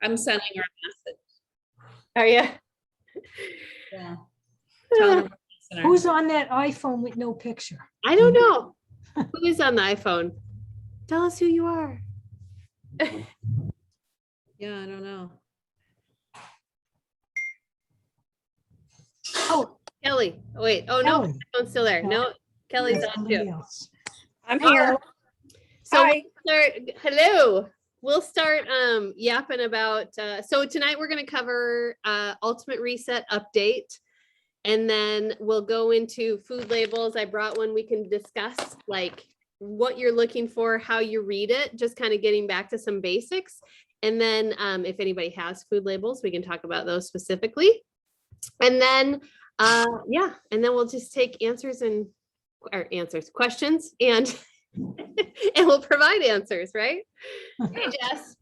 I'm sending her a message. Are you? Yeah. Tell her we're listening. Who's on that iPhone with no picture? I don't know. Who is on the iPhone? Tell us who you are. Yeah, I don't know. Oh, Kelly. Oh, wait. Oh, no. Kelly. Phone's still there. No, Kelly's That's on somebody too. else. I'm here. So Hi. hello. We'll start yapping about, so tonight we're going to cover Ultimate Reset update. And then we'll go into food labels. I brought one we can discuss, like what you're looking for, how you read it, just kind of getting back to some basics. And then if anybody has food labels, we can talk about those specifically. And then, yeah, and then we'll just take questions, and and we'll provide answers, right? Hey, Jess.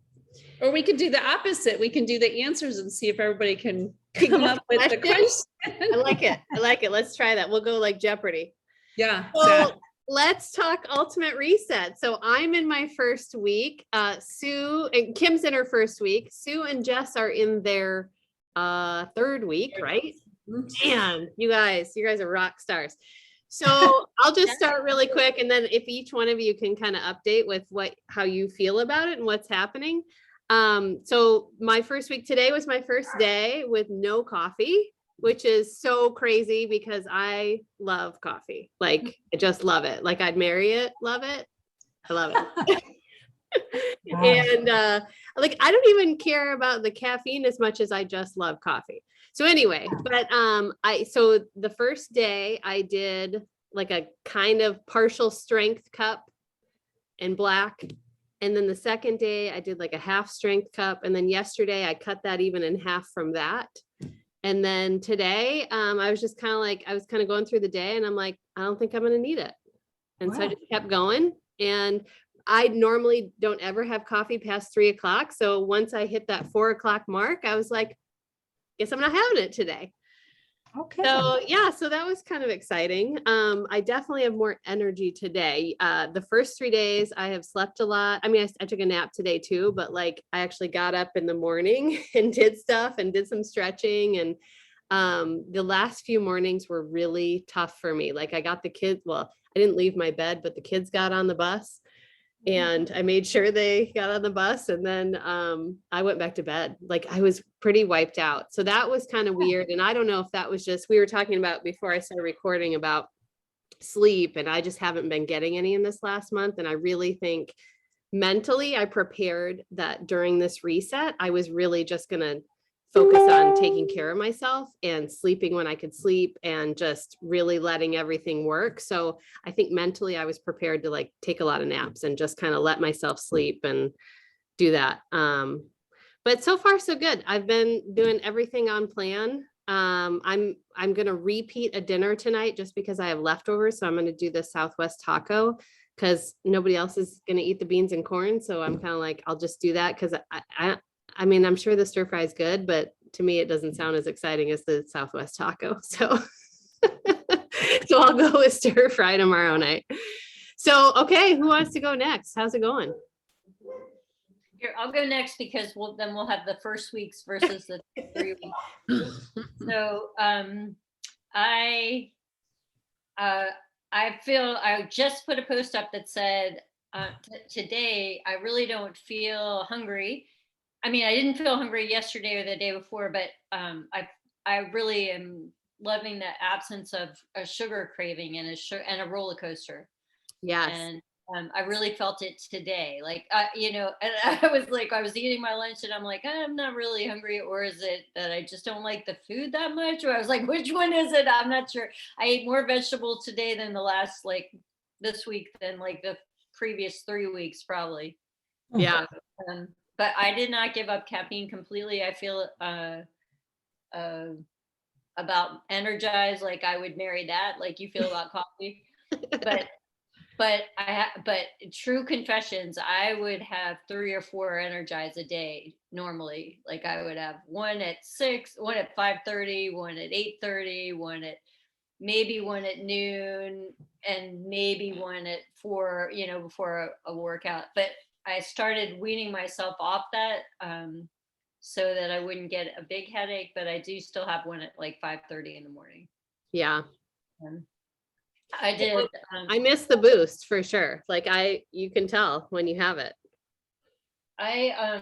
Or we could do the opposite. We can do the answers and see if everybody can come up with the question. I like it. I like it. Let's try that. We'll go like Jeopardy. Yeah. So let's talk Ultimate Reset. So I'm in my first week. Sue and Kim's in her first week. Sue and Jess are in their third week, right? Man, you guys are rock stars. So I'll just start really quick, and then if each one of you can kind of update with how you feel about it and what's happening. So my first week today was my first day with no coffee, which is so crazy because I love coffee. Like, I just love it. Like, I'd marry it, love it. I love it. Wow. And like, I don't even care about the caffeine as much as I just love coffee. So anyway, but so the first day I did like a kind of partial strength cup in black. And then the second day I did like a half strength cup. And then yesterday I cut that even in half from that. And then today I was just kind of like, I was kind of going through the day and I'm like, I don't think I'm going to need it. And so I just kept going. And I normally don't ever have coffee past 3 o'clock. So once I hit that 4 o'clock mark, I was like, guess I'm not having it today. Okay. So yeah, so that was kind of exciting. I definitely have more energy today. The first 3 days I have slept a lot. I mean, I took a nap today too, but like I actually got up in the morning and did stuff and did some stretching. And the last few mornings were really tough for me. Like I got the kids, well, I didn't leave my bed, but the kids got on the bus. And I made sure they got on the bus, and then I went back to bed. Like I was pretty wiped out. So that was kind of weird. And I don't know if that was just, we were talking about before I started recording about sleep, and I just haven't been getting any in this last month. And I really think mentally I prepared that during this reset, I was really just going to focus on taking care of myself and sleeping when I could sleep and just really letting everything work. So I think mentally I was prepared to like take a lot of naps and just kind of let myself sleep and do that. But so far so good. I've been doing everything on plan. I'm going to repeat a dinner tonight just because I have leftovers. So I'm going to do the Southwest taco because nobody else is going to eat the beans and corn. So I'm kind of like, I'll just do that because I mean, I'm sure the stir fry is good, but to me, it doesn't sound as exciting as the Southwest taco. So, so I'll go with stir fry tomorrow night. So, okay, who wants to go next? How's it going? Here, I'll go next because then we'll have the first weeks versus the 3 weeks. So I feel I just put a post up that said today I really don't feel hungry. I mean, I didn't feel hungry yesterday or the day before, but I really am loving the absence of a sugar craving and a roller coaster. Yes. And I really felt it today. Like, you know, and I was eating my lunch and I'm like, I'm not really hungry. Or is it that I just don't like the food that much? Or I was like, which one is it? I'm not sure. I ate more vegetables today than this week than like the previous 3 weeks, probably. Yeah. But I did not give up caffeine completely. I feel about energized, like I would marry that, like you feel about coffee. But true confessions, I would have 3 or 4 energized a day normally. Like I would have one at 6, one at 5:30, one at 8:30, one at noon, and maybe one at 4, you know, before a workout. But I started weaning myself off that so that I wouldn't get a big headache, but I do still have one at like 5:30 in the morning. Yeah. I did. I miss the boost for sure. Like you can tell when you have it.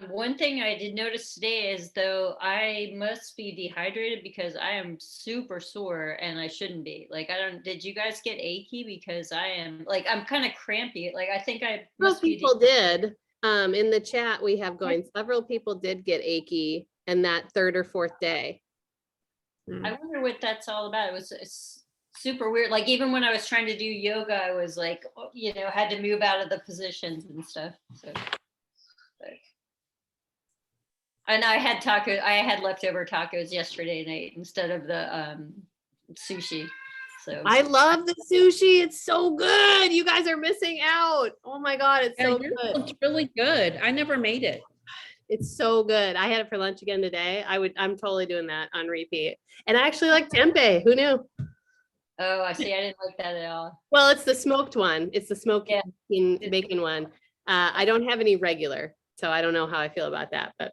One thing I did notice today is though I must be dehydrated because I am super sore and I shouldn't be. Like did you guys get achy? Because I am like, I'm kind of crampy. Like I think I must be. People did. In the chat we have going, several people did get achy in that third or fourth day. I wonder what that's all about. It's super weird. Like even when I was trying to do yoga, I was like, had to move out of the positions and stuff. So. And I had leftover tacos yesterday night instead of the sushi. So I love the sushi. It's so good. You guys are missing out. Oh my God. It's so good. It's really good. I never made it. It's so good. I had it for lunch again today. I'm totally doing that on repeat. And I actually like tempeh. Who knew? Oh, I see. I didn't like that at all. Well, it's the smoked one. It's the smoked bacon one. I don't have any regular, so I don't know how I feel about that, but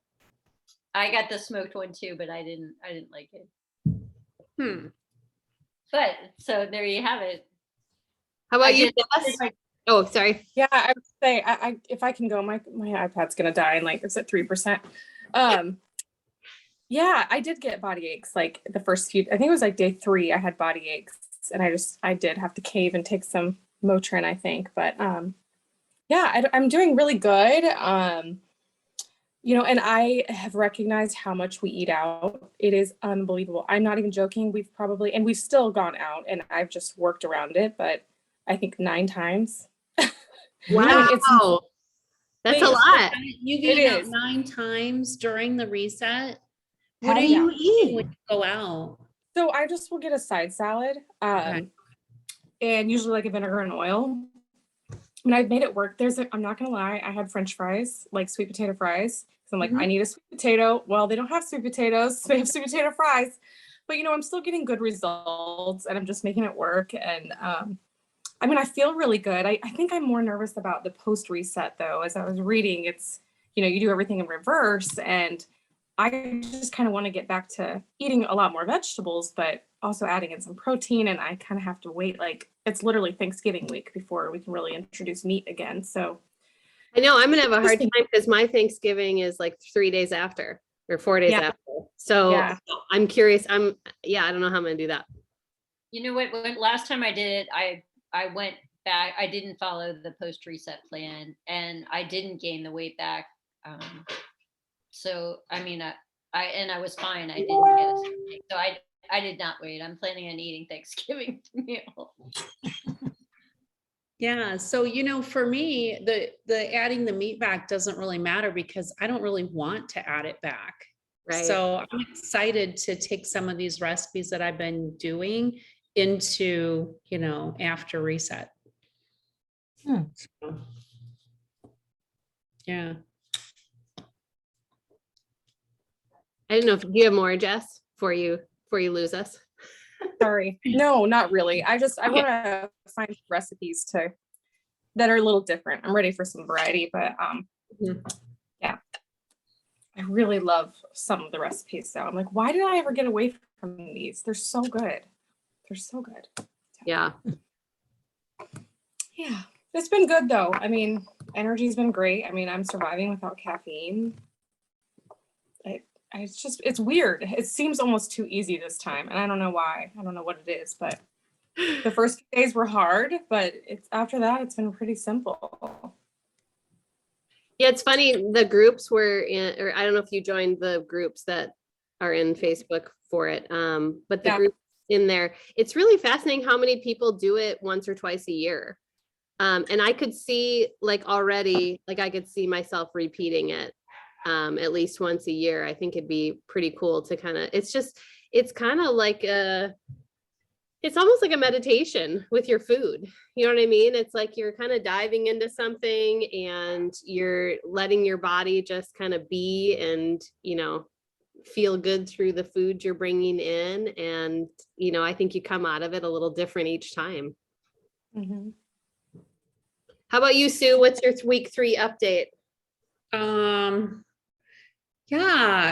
I got the smoked one too, but I didn't like it. But so there you have it. How about you, Jess? Oh, sorry. Yeah, I would say I if I can go, my iPad's gonna die and like it's at 3%. Yeah, I did get body aches like the first few. I think it was like day 3. I had body aches, and I did have to cave and take some Motrin, I think. But yeah, I'm doing really good. And I have recognized how much we eat out. It is unbelievable. I'm not even joking. We've still gone out, and I've just worked around it, but I think 9 times. Wow. That's a lot. You eat out 9 times during the reset. What do you eat when you go out? So I just will get a side salad, and usually like a vinegar and oil. I mean, I've made it work. I'm not gonna lie, I had French fries, like sweet potato fries. So I'm like, I need a sweet potato. Well, they don't have sweet potatoes, so they have sweet potato fries. But I'm still getting good results, and I'm just making it work. And I mean, I feel really good. I think I'm more nervous about the post reset though. As I was reading, it's you do everything in reverse, and I just kind of want to get back to eating a lot more vegetables, but also adding in some protein. And I kind of have to wait, like it's literally Thanksgiving week before we can really introduce meat again. So I know I'm going to have a hard time because my Thanksgiving is like 3 days after or 4 days after. So I'm curious. I don't know how I'm going to do that. You know what? Last time I did it, I went back. I didn't follow the post reset plan, and I didn't gain the weight back. So I mean, I was fine. I didn't get it. So I did not wait. I'm planning on eating Thanksgiving meal. Yeah. So, for me, the adding the meat back doesn't really matter because I don't really want to add it back. Right. So I'm excited to take some of these recipes that I've been doing into, after reset. So, yeah. I don't know if you have more, Jess, before you lose us. Sorry. No, not really. I want to find recipes that are a little different. I'm ready for some variety, but yeah. I really love some of the recipes though. I'm like, why did I ever get away from these? They're so good. They're so good. Yeah. Yeah. It's been good though. I mean, energy's been great. I mean, I'm surviving without caffeine. It's weird. It seems almost too easy this time. And I don't know why. I don't know what it is, but the first few days were hard, but after that, it's been pretty simple. Yeah, it's funny. The groups were in, or I don't know if you joined the groups that are in Facebook for it. But the group in there, it's really fascinating how many people do it once or twice a year. And I could see already, I could see myself repeating it. At least once a year. I think it'd be pretty cool to it's kind of like it's almost like a meditation with your food. You know what I mean? It's like you're kind of diving into something and you're letting your body just kind of be and, feel good through the food you're bringing in. And, I think you come out of it a little different each time. Mm-hmm. How about you, Sue? What's your week 3 update? Yeah,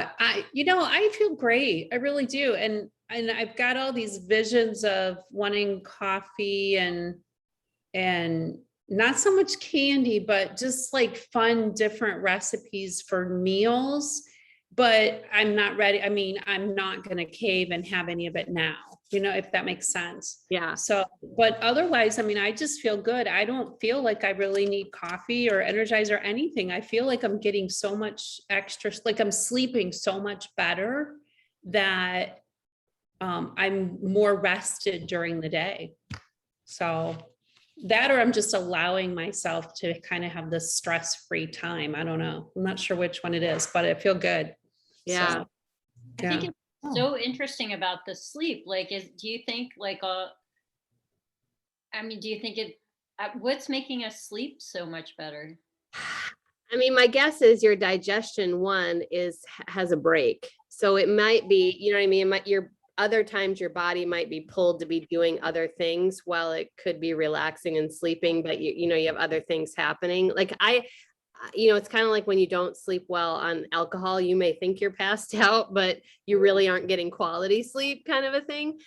Yeah, I feel great. I really do. And I've got all these visions of wanting coffee and not so much candy, but just like fun, different recipes for meals. But I'm not ready. I mean, I'm not going to cave and have any of it now, if that makes sense. Yeah. So, but otherwise, I mean, I just feel good. I don't feel like I really need coffee or energize or anything. I feel like I'm getting so much extra, like I'm sleeping so much better that I'm more rested during the day. So that, or I'm just allowing myself to kind of have this stress-free time. I don't know. I'm not sure which one it is, but I feel good. Yeah. So, I think it's so interesting about the sleep. Like, do you think like, do you think what's making us sleep so much better? I mean, my guess is your digestion has a break. So it might be, you know what I mean? Your other times your body might be pulled to be doing other things while it could be relaxing and sleeping, but you have other things happening. Like it's kind of like when you don't sleep well on alcohol, you may think you're passed out, but you really aren't getting quality sleep, kind of a thing.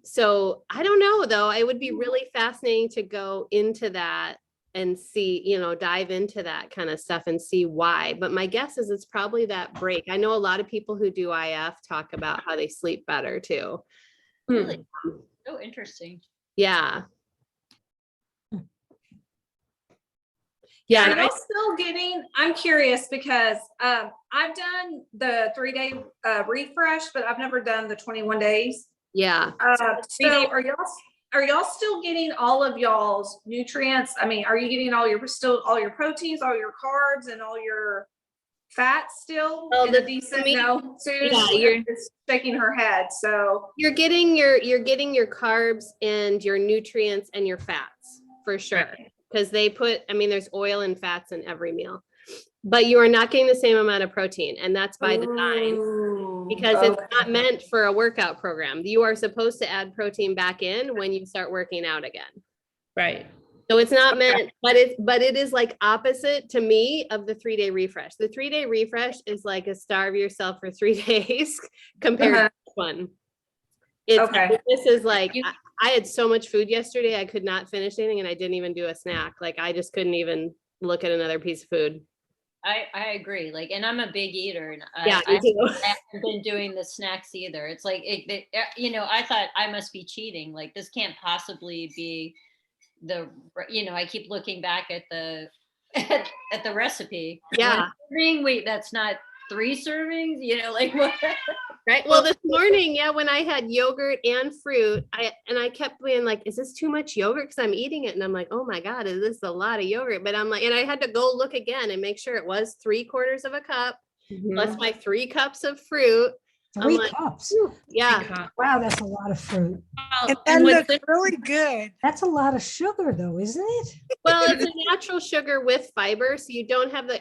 So I don't know though. It would be really fascinating to go into that and see, dive into that kind of stuff and see why. But my guess is it's probably that break. I know a lot of people who do IF talk about how they sleep better too. Really? So interesting. Yeah. Yeah, are y'all still getting, I'm curious because I've done the 3-day refresh, but I've never done the 21 days. Yeah. So are y'all still getting all of y'all's nutrients? I mean, are you getting all your proteins, all your carbs, and all your fats still in a decent? No, Susan is shaking her head. So you're getting your carbs and your nutrients and your fats for sure. Because there's oil and fats in every meal, but you are not getting the same amount of protein. And that's by design because it's not meant for a workout program. You are supposed to add protein back in when you start working out again. Right. So it's not meant, but it is like opposite to me of the 3-day refresh. The 3-day refresh is like a starve yourself for 3 days compared to this one. This is like, I had so much food yesterday. I could not finish anything and I didn't even do a snack. Like I just couldn't even look at another piece of food. I agree. Like, and I'm a big eater and I haven't been doing the snacks either. It's like, I thought I must be cheating. Like this can't possibly be I keep looking back at the, at the recipe. Yeah. Wait, that's not 3 servings, like what? Right. Well, this morning, when I had yogurt and fruit, I kept being like, is this too much yogurt? Because I'm eating it and I'm like, oh my God, is this a lot of yogurt? But I'm like, and I had to go look again and make sure it was 3/4 of a cup plus my 3 cups of fruit. 3 cups. Yeah. Wow, that's a lot of fruit. And that's really good. That's a lot of sugar though, isn't it? Well, it's a natural sugar with fiber. So you don't have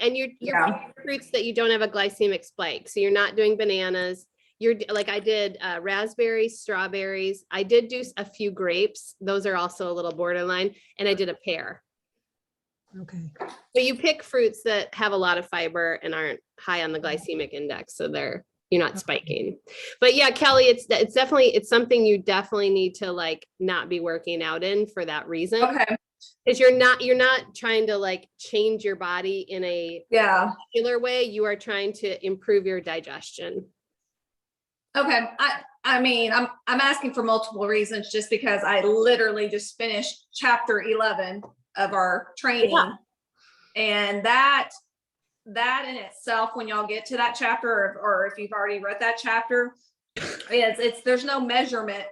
you're fruits that you don't have a glycemic spike. So you're not doing bananas. I did raspberries, strawberries. I did do a few grapes. Those are also a little borderline. And I did a pear. Okay. So you pick fruits that have a lot of fiber and aren't high on the glycemic index. So you're not spiking. But yeah, Kelly, it's something you definitely need to not be working out in for that reason. okay. Because you're not trying to change your body in a particular way. You are trying to improve your digestion. Okay. I'm asking for multiple reasons just because I literally just finished chapter 11 of our training. Yeah. And that in itself, when y'all get to that chapter or if you've already read that chapter, there's no measurement.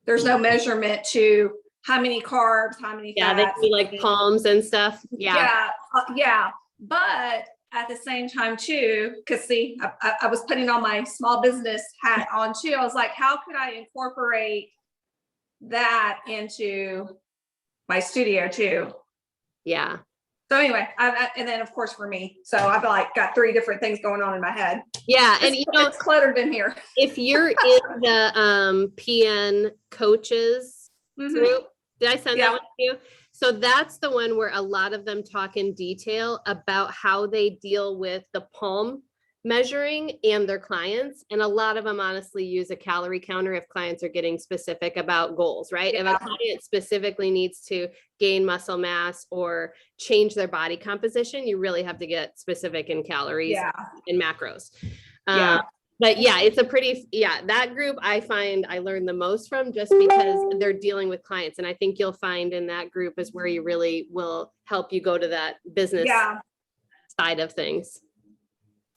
There's no measurement to how many carbs, how many fats. Yeah, they do palms and stuff. Yeah. Yeah. But at the same time too, because see, I was putting on my small business hat on too. I was like, how could I incorporate that into my studio too? Yeah. So anyway, and then of course for me, so I've got 3 different things going on in my head. Yeah, and it's cluttered in here. If you're in the PN coaches group, did I send that one to you? So that's the one where a lot of them talk in detail about how they deal with the palm measuring and their clients. And a lot of them honestly use a calorie counter if clients are getting specific about goals, right? If a client specifically needs to gain muscle mass or change their body composition, you really have to get specific in calories and macros. But yeah, it's a pretty, that group I find I learn the most from just because they're dealing with clients. And I think you'll find in that group is where you really will help you go to that business side of things.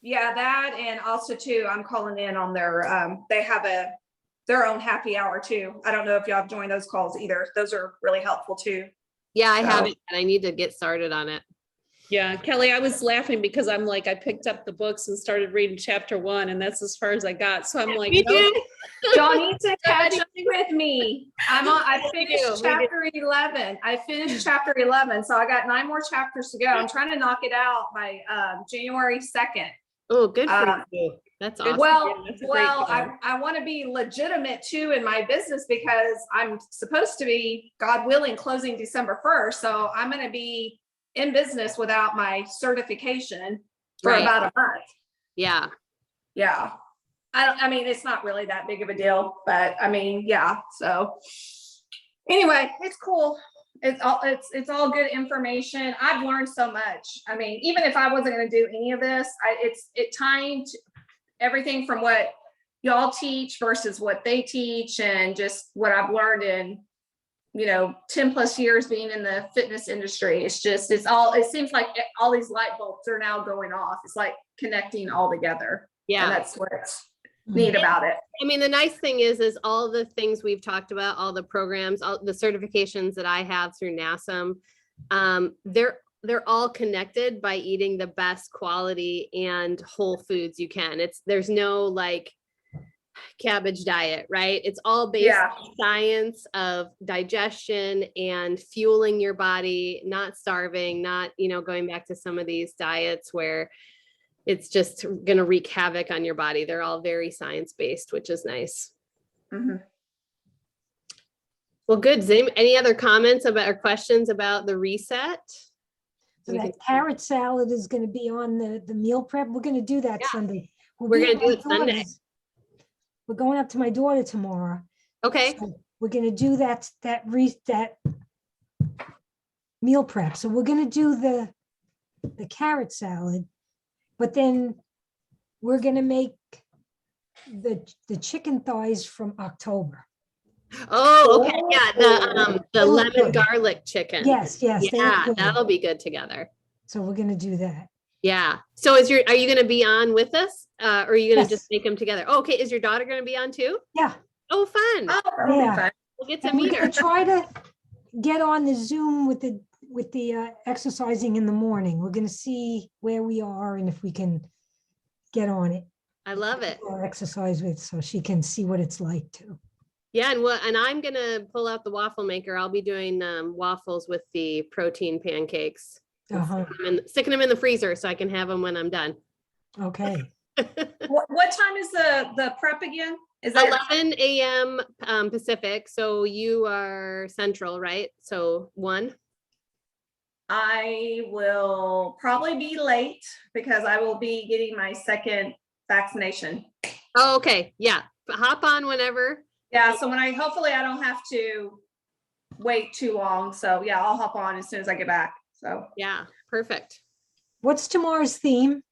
Yeah, that, and also too, I'm calling in on their, they have their own happy hour too. I don't know if y'all have joined those calls either. Those are really helpful too. Yeah, I haven't, and I need to get started on it. Yeah, Kelly, I was laughing because I'm like, I picked up the books and started reading chapter 1, and that's as far as I got. So I'm like, nope. Y'all need to catch up with me. I finished chapter 11. I finished chapter 11. So I got 9 more chapters to go. I'm trying to knock it out by January 2nd. Oh, good for you. That's awesome. Well, I want to be legitimate too in my business because I'm supposed to be, God willing, closing December 1st. So I'm going to be in business without my certification for about a month. Yeah. I mean, it's not really that big of a deal, but I mean, so anyway, it's cool. It's all good information. I've learned so much. I mean, even if I wasn't going to do any of this, it timed everything from what y'all teach versus what they teach and just what I've learned in, 10 plus years being in the fitness industry. It seems like all these light bulbs are now going off. It's like connecting all together. Yeah. And that's what's neat about it. I mean, the nice thing is all the things we've talked about, all the programs, all the certifications that I have through NASM, they're all connected by eating the best quality and whole foods you can. There's no like cabbage diet, right? It's all based on science of digestion and fueling your body, not starving, not, going back to some of these diets where it's just going to wreak havoc on your body. They're all very science-based, which is nice. Mm-hmm. Well, good. Any other comments about or questions about the reset? So that carrot salad is going to be on the meal prep. We're going to do that Sunday. We're going to do it Sunday. We're going up to my daughter tomorrow. Okay. So we're going to do that meal prep. So we're going to do the carrot salad, but then we're going to make the chicken thighs from October. Oh, okay. Yeah, the lemon garlic chicken. Yes. Yeah, that'll be good together. So we're going to do that. Yeah. So are you going to be on with us? Or are you going to just make them together? Oh, okay. Is your daughter going to be on too? Yeah. Oh, fun. Oh, fun. We'll get to meet her. Try to get on the Zoom with the exercising in the morning. We're going to see where we are and if we can get on it. I love it. Or exercise with, so she can see what it's like too. Yeah, and I'm going to pull out the waffle maker. I'll be doing waffles with the protein pancakes. Sticking them in the freezer so I can have them when I'm done. Okay. What time is the prep again? Is that 11 a.m. Pacific? So you are Central, right? So 1. I will probably be late because I will be getting my second vaccination. Oh, okay. Yeah. Hop on whenever. Yeah. So hopefully I don't have to wait too long. So yeah, I'll hop on as soon as I get back. So yeah, perfect. What's tomorrow's theme?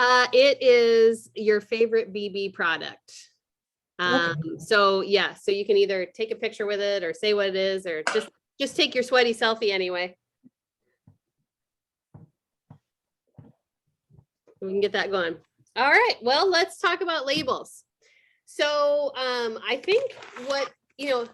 It is your favorite BB product. Okay. So yeah, so you can either take a picture with it or say what it is, or just take your sweaty selfie anyway. We can get that going. All right. Well, let's talk about labels. So I think I'm going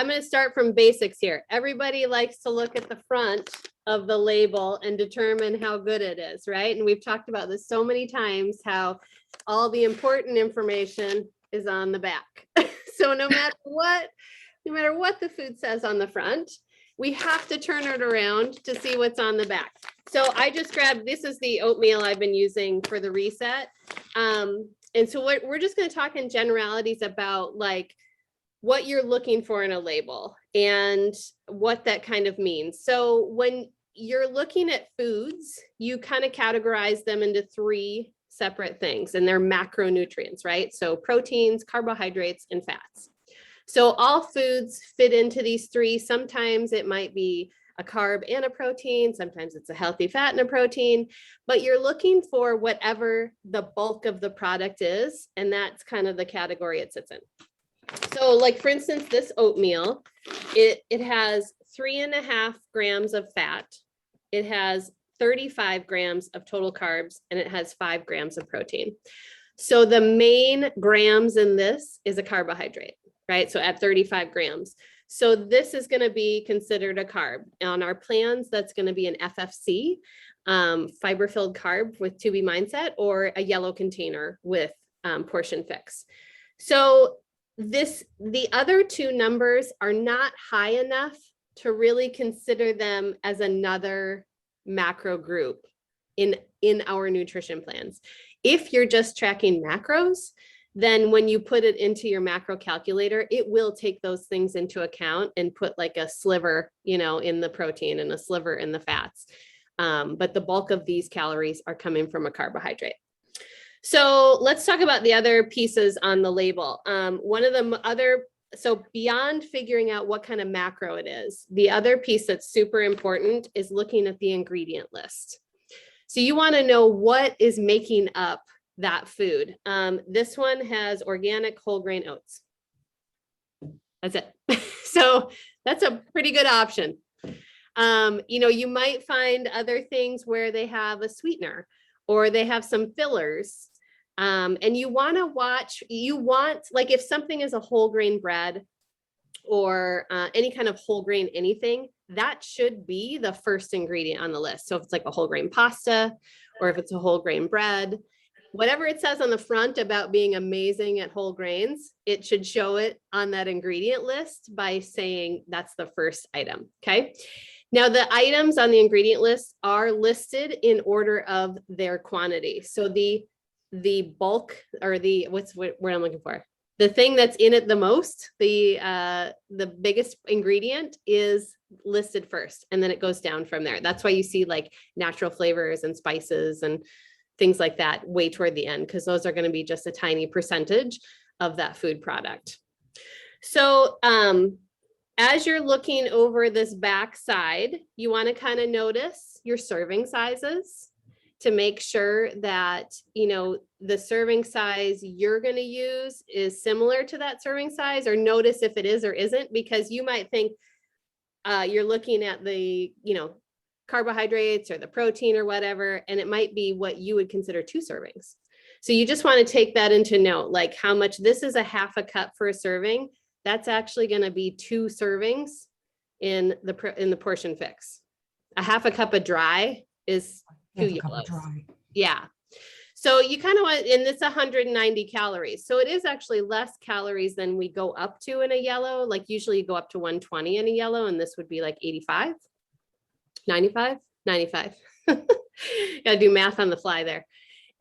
to start from basics here. Everybody likes to look at the front of the label and determine how good it is, right? And we've talked about this so many times, how all the important information is on the back. So no matter what the food says on the front, we have to turn it around to see what's on the back. So I just grabbed, this is the oatmeal I've been using for the reset. And so we're just going to talk in generalities about like what you're looking for in a label and what that kind of means. So when you're looking at foods, you kind of categorize them into 3 separate things, and they're macronutrients, right? So proteins, carbohydrates, and fats. So all foods fit into these three. Sometimes it might be a carb and a protein. Sometimes it's a healthy fat and a protein, but you're looking for whatever the bulk of the product is, and that's kind of the category it sits in. So like, for instance, this oatmeal, it has 3.5 grams of fat. It has 35 grams of total carbs, and it has 5 grams of protein. So the main grams in this is a carbohydrate, right? So at 35 grams. So this is going to be considered a carb. On our plans, that's going to be an FFC, fiber-filled carb with To Be Mindset, or a yellow container with portion fix. So the other two numbers are not high enough to really consider them as another macro group in our nutrition plans. If you're just tracking macros, then when you put it into your macro calculator, it will take those things into account and put like a sliver, in the protein and a sliver in the fats. But the bulk of these calories are coming from a carbohydrate. So let's talk about the other pieces on the label. So beyond figuring out what kind of macro it is, the other piece that's super important is looking at the ingredient list. So you want to know what is making up that food. This one has organic whole grain oats. That's it. So that's a pretty good option. You might find other things where they have a sweetener or they have some fillers. And you want to watch, like if something is a whole grain bread or any kind of whole grain anything, that should be the first ingredient on the list. So if it's like a whole grain pasta, or if it's a whole grain bread, whatever it says on the front about being amazing at whole grains, it should show it on that ingredient list by saying that's the first item. Okay. Now the items on the ingredient list are listed in order of their quantity. So the bulk, or what's the word I'm looking for? The thing that's in it the most, the biggest ingredient is listed first, and then it goes down from there. That's why you see like natural flavors and spices and things like that way toward the end, because those are going to be just a tiny percentage of that food product. So as you're looking over this back side, you want to kind of notice your serving sizes to make sure that, the serving size you're going to use is similar to that serving size, or notice if it is or isn't, because you might think you're looking at the, carbohydrates or the protein or whatever, and it might be what you would consider 2 servings. So you just want to take that into note, like how much this is a half a cup for a serving. That's actually going to be 2 servings in the portion fix. A half a cup of dry is 2 yellows. Yeah. So you kind of want, and it's 190 calories. So it is actually less calories than we go up to in a yellow. Like usually you go up to 120 in a yellow, and this would be like 85, 95. Gotta do math on the fly there.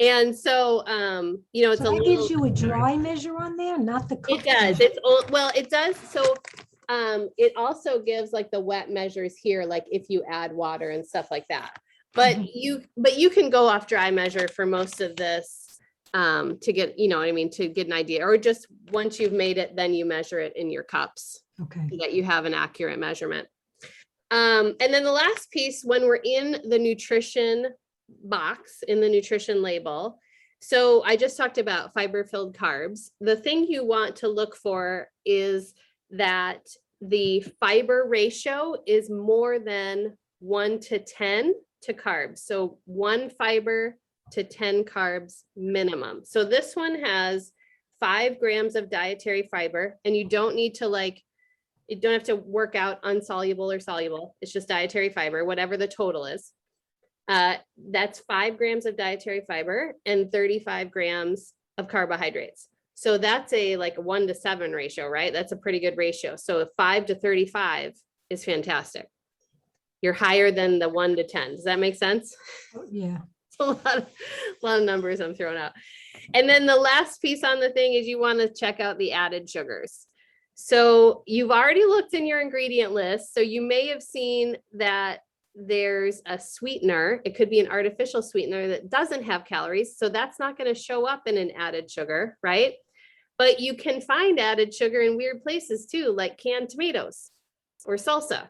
And so, it's So that gives you a dry measure on there, not the cooked. It does. It does. So it also gives like the wet measures here, like if you add water and stuff like that. But you can go off dry measure for most of this to get, to get an idea, or just once you've made it, then you measure it in your cups. Okay. So that you have an accurate measurement. And then the last piece, when we're in the nutrition box, in the nutrition label. So I just talked about fiber-filled carbs. The thing you want to look for is that the fiber ratio is more than 1 to 10 to carbs. So 1 fiber to 10 carbs minimum. So this one has 5 grams of dietary fiber, and you don't need to you don't have to work out unsoluble or soluble. It's just dietary fiber, whatever the total is. That's 5 grams of dietary fiber and 35 grams of carbohydrates. So that's a 1 to 7 ratio, right? That's a pretty good ratio. So 5 to 35 is fantastic. You're higher than the 1 to 10. Does that make sense? Yeah. It's a lot of numbers I'm throwing out. And then the last piece on the thing is you want to check out the added sugars. So you've already looked in your ingredient list. So you may have seen that there's a sweetener, it could be an artificial sweetener that doesn't have calories. So that's not going to show up in an added sugar, right? But you can find added sugar in weird places too, like canned tomatoes or salsa.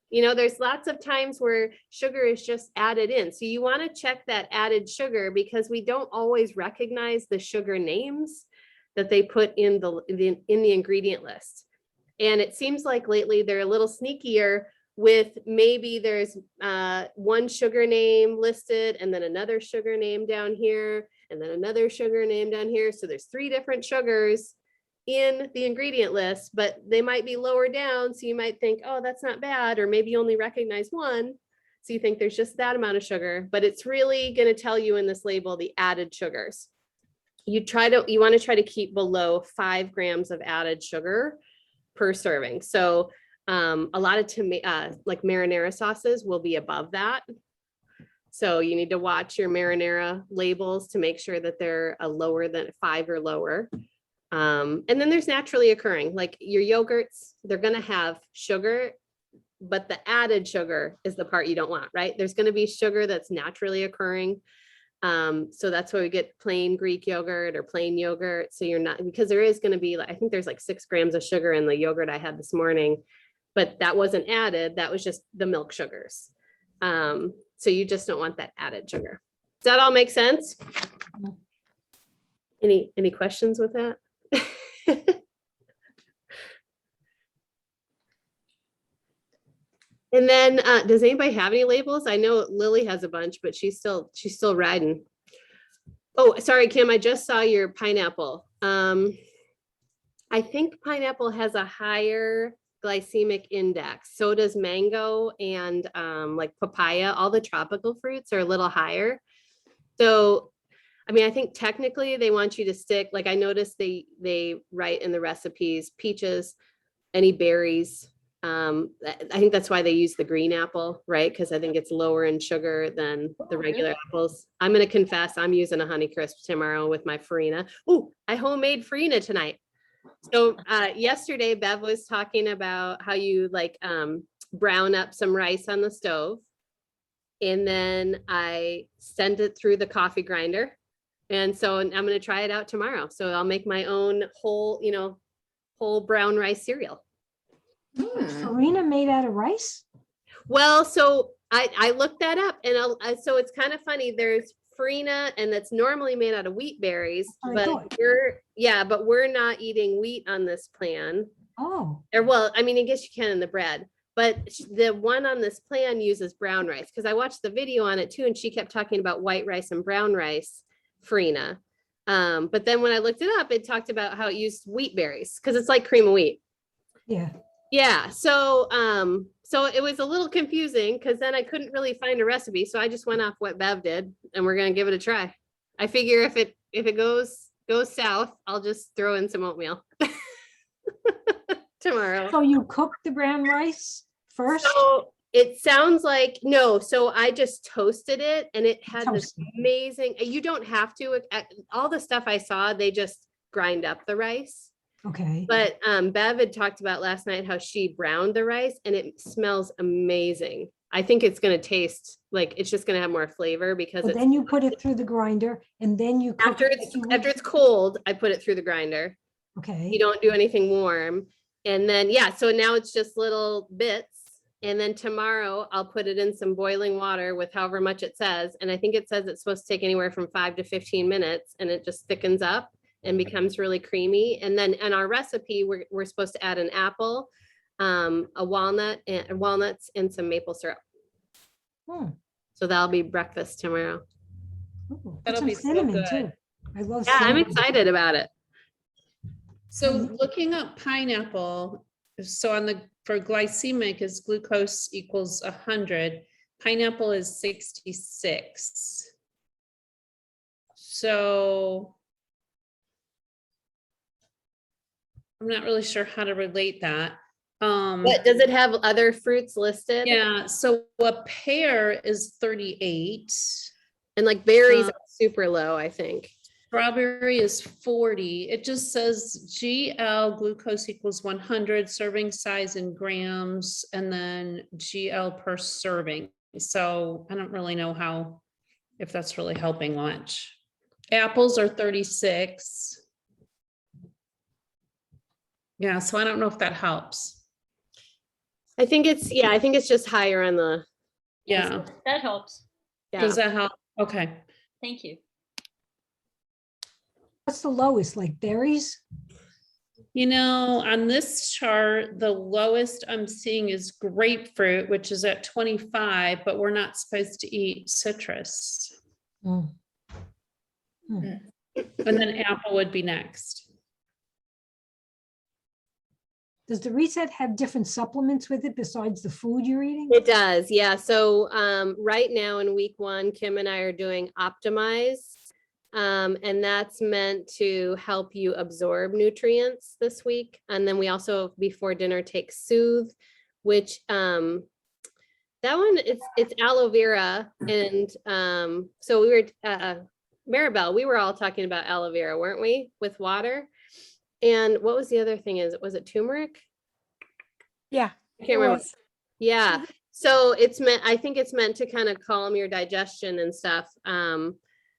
You know, there's lots of times where sugar is just added in. So you want to check that added sugar because we don't always recognize the sugar names that they put in the ingredient list. And it seems like lately they're a little sneakier with maybe there's one sugar name listed and then another sugar name down here and then another sugar name down here. So there's 3 different sugars in the ingredient list, but they might be lower down. So you might think, oh, that's not bad. Or maybe you only recognize one. So you think there's just that amount of sugar, but it's really going to tell you in this label, the added sugars. You want to try to keep below 5 grams of added sugar per serving. So a lot of like marinara sauces will be above that. So you need to watch your marinara labels to make sure that they're a lower than 5 or lower. And then there's naturally occurring, like your yogurts, they're going to have sugar, but the added sugar is the part you don't want, right? There's going to be sugar that's naturally occurring. So that's why we get plain Greek yogurt or plain yogurt. So you're not, because there is going to be, I think there's like 6 grams of sugar in the yogurt I had this morning, but that wasn't added. That was just the milk sugars. So you just don't want that added sugar. Does that all make sense? Any questions with that? And then, does anybody have any labels? I know Lily has a bunch, but she's still riding. Oh, sorry, Kim, I just saw your pineapple. I think pineapple has a higher glycemic index. So does mango and like papaya. All the tropical fruits are a little higher. So, I mean, I think technically they want you to stick, like I noticed they write in the recipes, peaches, any berries. I think that's why they use the green apple, right? Because I think it's lower in sugar than the regular apples. I'm going to confess, I'm using a Honeycrisp tomorrow with my farina. Oh, I homemade farina tonight. So yesterday, Bev was talking about how you like brown up some rice on the stove. And then I send it through the coffee grinder. And so I'm going to try it out tomorrow. So I'll make my own whole brown rice cereal. Farina made out of rice? Well, so I looked that up and so it's kind of funny. There's farina and that's normally made out of wheat berries, but we're not eating wheat on this plan. Oh. Or well, I mean, I guess you can in the bread, but the one on this plan uses brown rice because I watched the video on it too. And she kept talking about white rice and brown rice farina. But then when I looked it up, it talked about how it used wheat berries because it's like cream of wheat. Yeah. Yeah. So, so it was a little confusing because then I couldn't really find a recipe. So I just went off what Bev did and we're going to give it a try. I figure if it goes south, I'll just throw in some oatmeal tomorrow. So you cook the brown rice first? So it sounds like, no. So I just toasted it and it had this amazing, you don't have to, all the stuff I saw, they just grind up the rice. Okay. But Bev had talked about last night how she browned the rice and it smells amazing. I think it's going to taste like it's just going to have more flavor because then you put it through the grinder and then you cook after it's cold, I put it through the grinder. Okay. You don't do anything warm. And then, so now it's just little bits. And then tomorrow I'll put it in some boiling water with however much it says. And I think it says it's supposed to take anywhere from 5 to 15 minutes and it just thickens up and becomes really creamy. And then in our recipe, we're supposed to add an apple, a walnut and walnuts and some maple syrup. So that'll be breakfast tomorrow. Ooh, That'll be so good. Too. I love I'm cinnamon. excited about it. So looking up pineapple, so for glycemic is glucose equals 100, pineapple is 66. So I'm not really sure how to relate that. But does it have other fruits listed? Yeah, so a pear is 38. And like berries are super low, I think. Strawberry is 40. It just says GL glucose equals 100, serving size in grams, and then GL per serving. So I don't really know if that's really helping much. Apples are 36. Yeah, so I don't know if that helps. I think it's just higher on the, Yeah, That helps. yeah. does that help? Okay. Thank you. What's the lowest, like berries? You know, on this chart, the lowest I'm seeing is grapefruit, which is at 25, but we're not supposed to eat citrus. Oh. And then apple would be next. Does the reset have different supplements with it besides the food you're eating? It does, yeah. So right now in week 1, Kim and I are doing Optimize. And that's meant to help you absorb nutrients this week. And then we also, before dinner, take Soothe, which that one, it's aloe vera. And so we were, Maribel, we were all talking about aloe vera, weren't we, with water? And what was the other thing? Was it turmeric? Yeah. I can't remember. Yeah. So I think it's meant to kind of calm your digestion and stuff.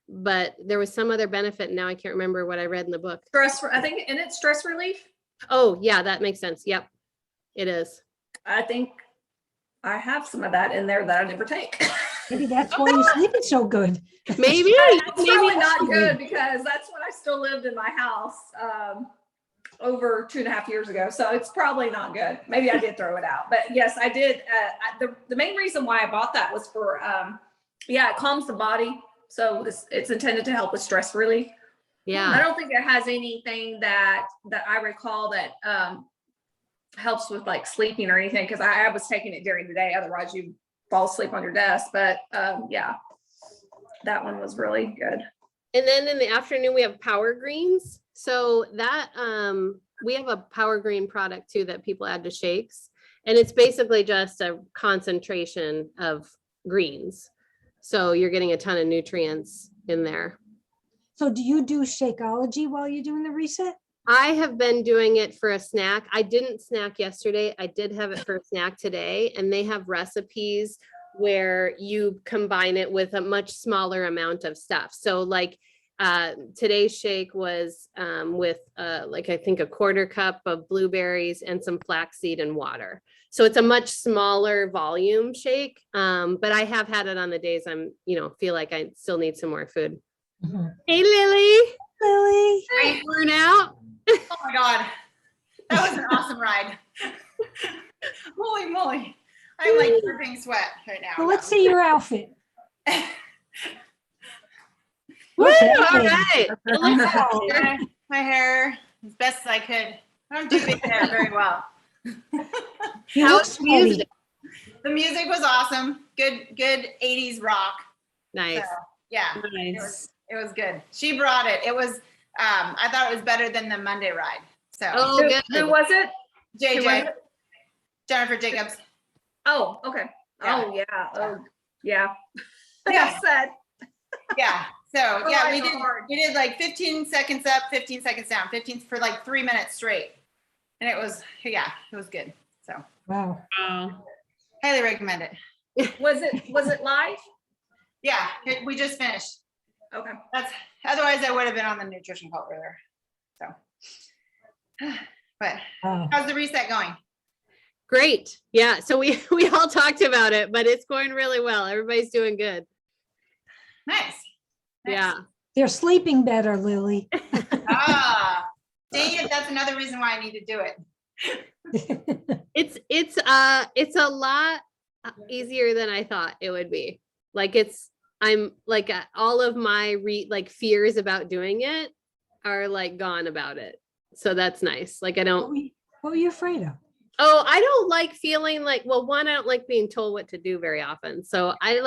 But there was some other benefit. And now I can't remember what I read in the book. I think, and it's stress relief. Oh, yeah, that makes sense. Yep, it is. I think I have some of that in there that I never take. Maybe that's why you're sleeping so good. Maybe. It's maybe probably not good because that's when I still lived in my house over 2.5 years ago. So it's probably not good. Maybe I did throw it out, but yes, I did. The main reason why I bought that was for, it calms the body. So it's intended to help with stress relief. Yeah. I don't think it has anything that I recall that helps with like sleeping or anything, because I was taking it during the day. Otherwise you fall asleep on your desk. But yeah, that one was really good. And then in the afternoon, we have Power Greens. So that we have a Power Green product too that people add to shakes. And it's basically just a concentration of greens. So you're getting a ton of nutrients in there. So do you do Shakeology while you're doing the reset? I have been doing it for a snack. I didn't snack yesterday. I did have it for a snack today, and they have recipes where you combine it with a much smaller amount of stuff. So like today's shake was with like I think a 1/4 cup of blueberries and some flaxseed and water. So it's a much smaller volume shake. But I have had it on the days feel like I still need some more food. Mhm. Hey, Lily. Lily. Are you worn out? Oh my God. That was an awesome ride. Holy moly. I'm like dripping sweat right now. Well, let's see your outfit. Woo, Okay. all right. It looks Yeah, my hair as best as I could. I don't do big hair very well. You How look was the music? sweaty. The music was awesome. Good 80s rock. Nice. So, yeah, Nice. it was good. She brought it. It was, I thought it was better than the Monday ride. So Oh, good. Who was it? Who was JJ, it? Jennifer Jacobs. Oh, okay. Yeah. Oh, yeah. Oh, yeah. Yeah. Enough said. Yeah. So Her yeah, rides are hard. we did like 15 seconds up, 15 seconds down, 15 for like 3 minutes straight. And it was good. So Wow. Wow. highly recommend it. Was it live? Yeah, we just finished. Okay. Otherwise I would have been on the nutrition call earlier. So, but Wow. how's the reset going? Great. Yeah. So we all talked about it, but it's going really well. Everybody's doing good. Nice. Yeah. They're sleeping better, Lily. Ah, dang it. That's another reason why I need to do it. It's a lot easier than I thought it would be. Like I'm like all of my fears about doing it are like gone about it. So that's nice. Like What were you afraid of? Oh, I don't like feeling like, well, one, I don't like being told what to do very often. So I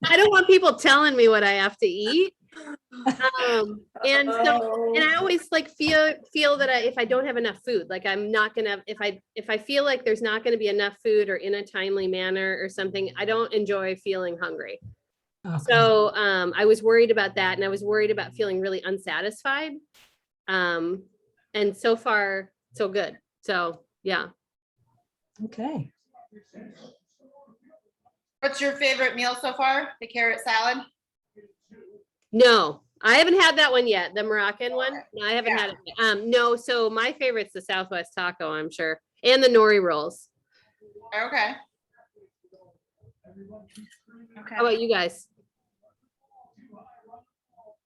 I don't want people telling me what I have to eat. And I always feel that if I don't have enough food, like I'm not gonna, if I feel like there's not gonna be enough food or in a timely manner or something, I don't enjoy feeling hungry. Okay. So I was worried about that, and I was worried about feeling really unsatisfied. And so far, so good. So yeah. Okay. What's your favorite meal so far? The carrot salad? No, I haven't had that one yet. The Moroccan one. No, I haven't Yeah. had it. No, so my favorite's the Southwest taco, I'm sure. And the nori rolls. Okay. Okay. How about you guys?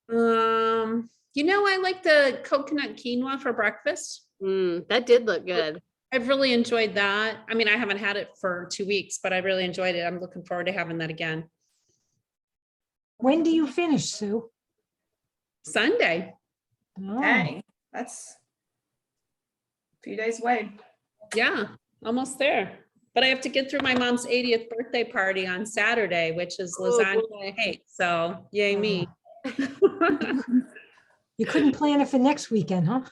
I like the coconut quinoa for breakfast. That did look good. I've really enjoyed that. I mean, I haven't had it for 2 weeks, but I really enjoyed it. I'm looking forward to having that again. When do you finish, Sue? Sunday. Oh, Dang, that's a few days away. Yeah, almost there. But I have to get through my mom's 80th birthday party on Saturday, which is Oh, lasagna boy. and cake. So yay me. You couldn't plan it for next weekend, huh?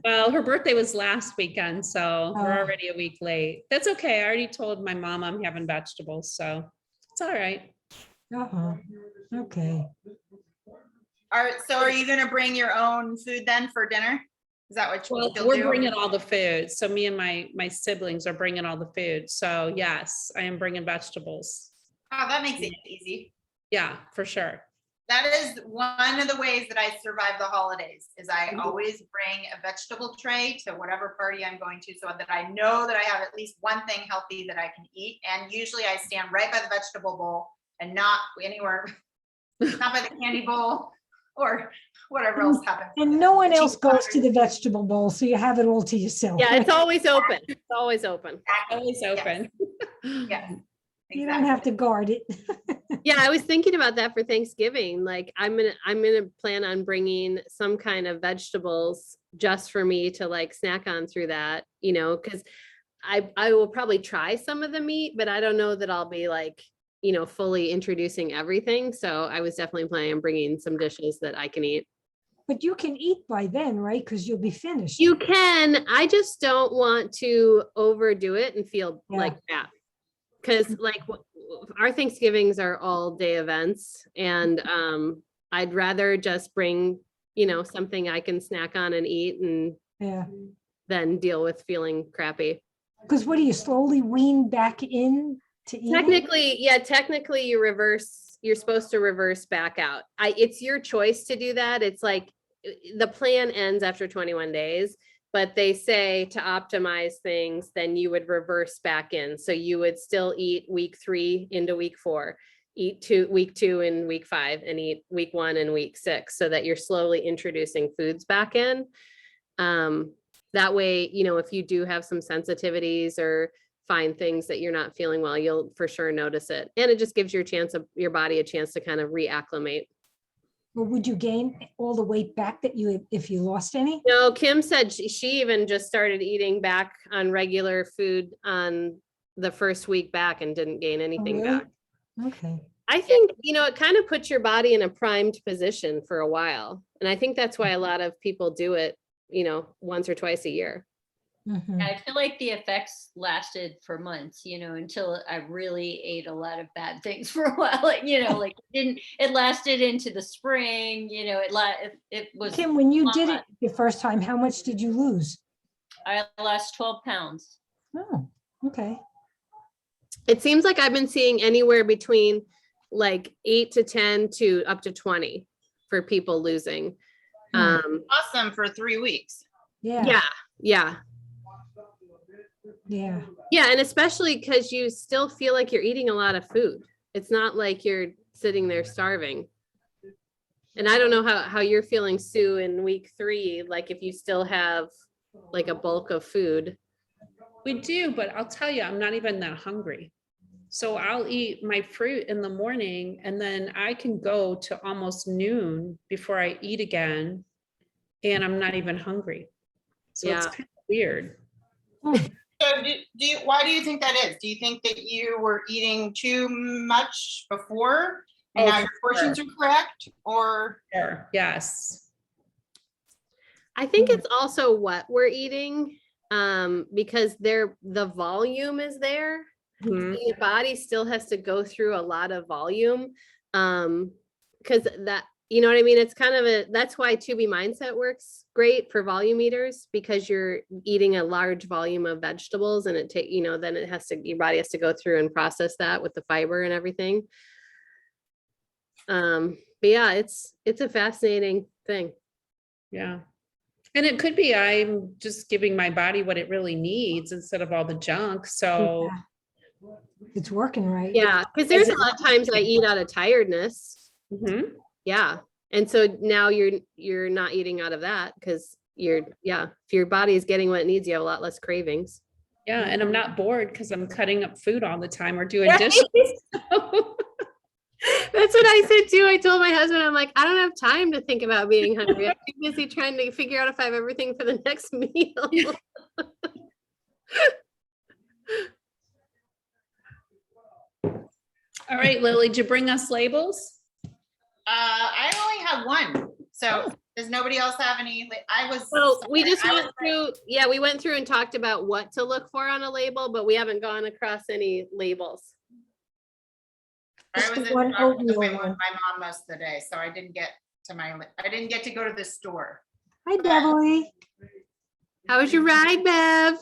Well, her birthday was last weekend, so we're Oh. already a week late. That's okay. I already told my mom I'm having vegetables, so it's all right. Uh-huh. Okay. So are you gonna bring your own food then for dinner? Is that what Well, you'll we're do? bringing all the food. So me and my siblings are bringing all the food. So yes, I am bringing vegetables. Oh, that makes it easy. Yeah, for sure. That is one of the ways that I survive the holidays is I always bring a vegetable tray to whatever party I'm going to so that I know that I have at least one thing healthy that I can eat. And usually I stand right by the vegetable bowl and not anywhere, not by the candy bowl or whatever else happens. And no one else Cheese goes to platter. the vegetable bowl, so you have it all to yourself. Yeah, it's always open. It's always open. Always open. Yes. You don't have to guard it. Yeah, I was thinking about that for Thanksgiving. Like I'm gonna plan on bringing some kind of vegetables just for me to like snack on through that, because I will probably try some of the meat, but I don't know that I'll be like, fully introducing everything. So I was definitely planning on bringing some dishes that I can eat. But you can eat by then, right? Because you'll be finished. You can. I just don't want to overdo it and feel Yeah. like that. Because like our Thanksgivings are all day events, and I'd rather just bring, something I can snack on and eat, and Yeah. then deal with feeling crappy. Because what do you slowly wean back in to eat? Technically you're supposed to reverse back out. It's your choice to do that. It's like the plan ends after 21 days, but they say to optimize things, then you would reverse back in. So you would still eat week 3 into week 4, eat week 2 and week 5, and eat week 1 and week 6, so that you're slowly introducing foods back in. That way, if you do have some sensitivities or find things that you're not feeling well, you'll for sure notice it. And it just gives your body a chance to kind of reacclimate. Or would you gain all the weight back if you lost any? No, Kim said she even just started eating back on regular food on the first week back and didn't gain anything really? back. Okay. I think, it kind of puts your body in a primed position for a while. And I think that's why a lot of people do it, once or twice a year. Mhm. I feel like the effects lasted for months, until I really ate a lot of bad things for a while. Like, it lasted into the spring, it was. Kim, when you did it the first time, how much did you lose? I lost 12 pounds. Oh, okay. It seems like I've been seeing anywhere between like 8 to 10 to up to 20 for people losing. Awesome for 3 weeks. Yeah. Yeah. Yeah. And especially because you still feel like you're eating a lot of food. It's not like you're sitting there starving. And I don't know how you're feeling, Sue, in week 3, like if you still have like a bulk of food. We do, but I'll tell you, I'm not even that hungry. So I'll eat my fruit in the morning and then I can go to almost noon before I eat again. And I'm not even hungry. So it's kind of weird. So why do you think that is? Do you think that you were eating too much before and now your portions are correct, or? Sure. Yes. I think it's also what we're eating, because the volume is there. Mhm. Your body still has to go through a lot of volume, because that, you know what I mean? It's kind of that's why 2B mindset works great for volume eaters, because you're eating a large volume of vegetables, and then your body has to go through and process that with the fiber and everything. But yeah, it's a fascinating thing. Yeah. And it could be I'm just giving my body what it really needs instead of all the junk. So Yeah. It's working right. Yeah, because there's a lot of times I eat out of tiredness. Mhm. Yeah. And so now you're not eating out of that, because if your body is getting what it needs, you have a lot less cravings. Yeah. And I'm not bored because I'm cutting up food all the time or doing dishes. That's what I said too. I told my husband, I'm like, I don't have time to think about being hungry. I'm too busy trying to figure out if I have everything for the next meal. All right, Lily, did you bring us labels? I only have one. So does nobody else have any? So we just went through, we went through and talked about what to look for on a label, but we haven't gone across any labels. I Just was the in one Dr. oatmeal with one. my mom most of the day, so I didn't get to go to the store. Hi, Beverly. How was your ride, Bev?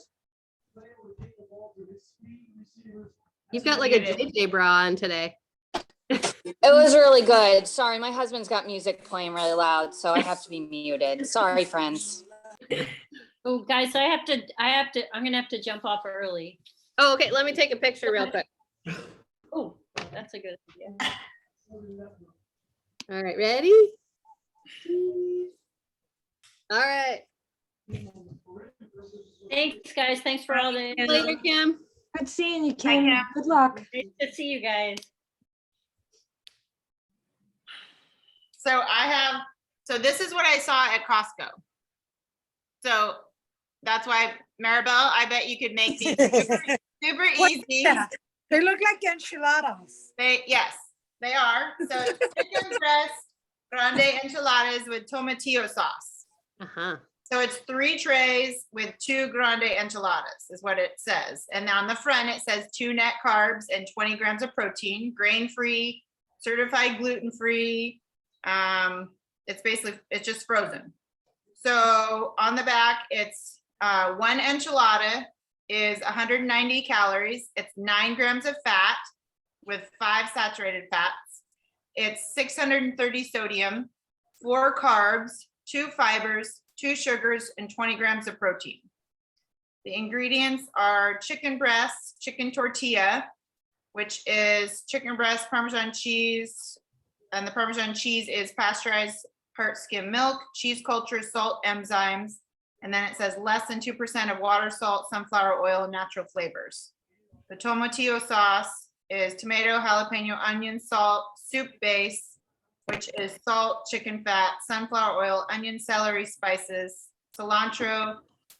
You've got like a JJ bra on today. It was really good. Sorry, my husband's got music playing really loud, so I have to be muted. Sorry, friends. Oh, guys, I'm gonna have to jump off early. Oh, okay. Let me take a picture real quick. Oh, that's a good idea. All right, ready? All right. Thanks, guys. Thanks for all the. Later, Kim. Good seeing you, Kim. Kim. Good luck. Great to see you guys. So this is what I saw at Costco. So that's why, Maribel, I bet you could make these super easy. They look like enchiladas. Yes, they are. So chicken breast grande enchiladas with tomatillo sauce. Uh-huh. So it's 3 trays with 2 grande enchiladas is what it says. And on the front, it says 2 net carbs and 20 grams of protein, grain-free, certified gluten-free. It's just frozen. So on the back, it's 1 enchilada is 190 calories. It's 9 grams of fat with 5 saturated fats. It's 630 sodium, 4 carbs, 2 fibers, 2 sugars, and 20 grams of protein. The ingredients are chicken breast, chicken tortilla, which is chicken breast, Parmesan cheese, and the Parmesan cheese is pasteurized part skim milk, cheese culture, salt, enzymes, and then it says less than 2% of water, salt, sunflower oil, and natural flavors. The tomatillo sauce is tomato, jalapeno, onion, salt, soup base, which is salt, chicken fat, sunflower oil, onion, celery, spices, cilantro,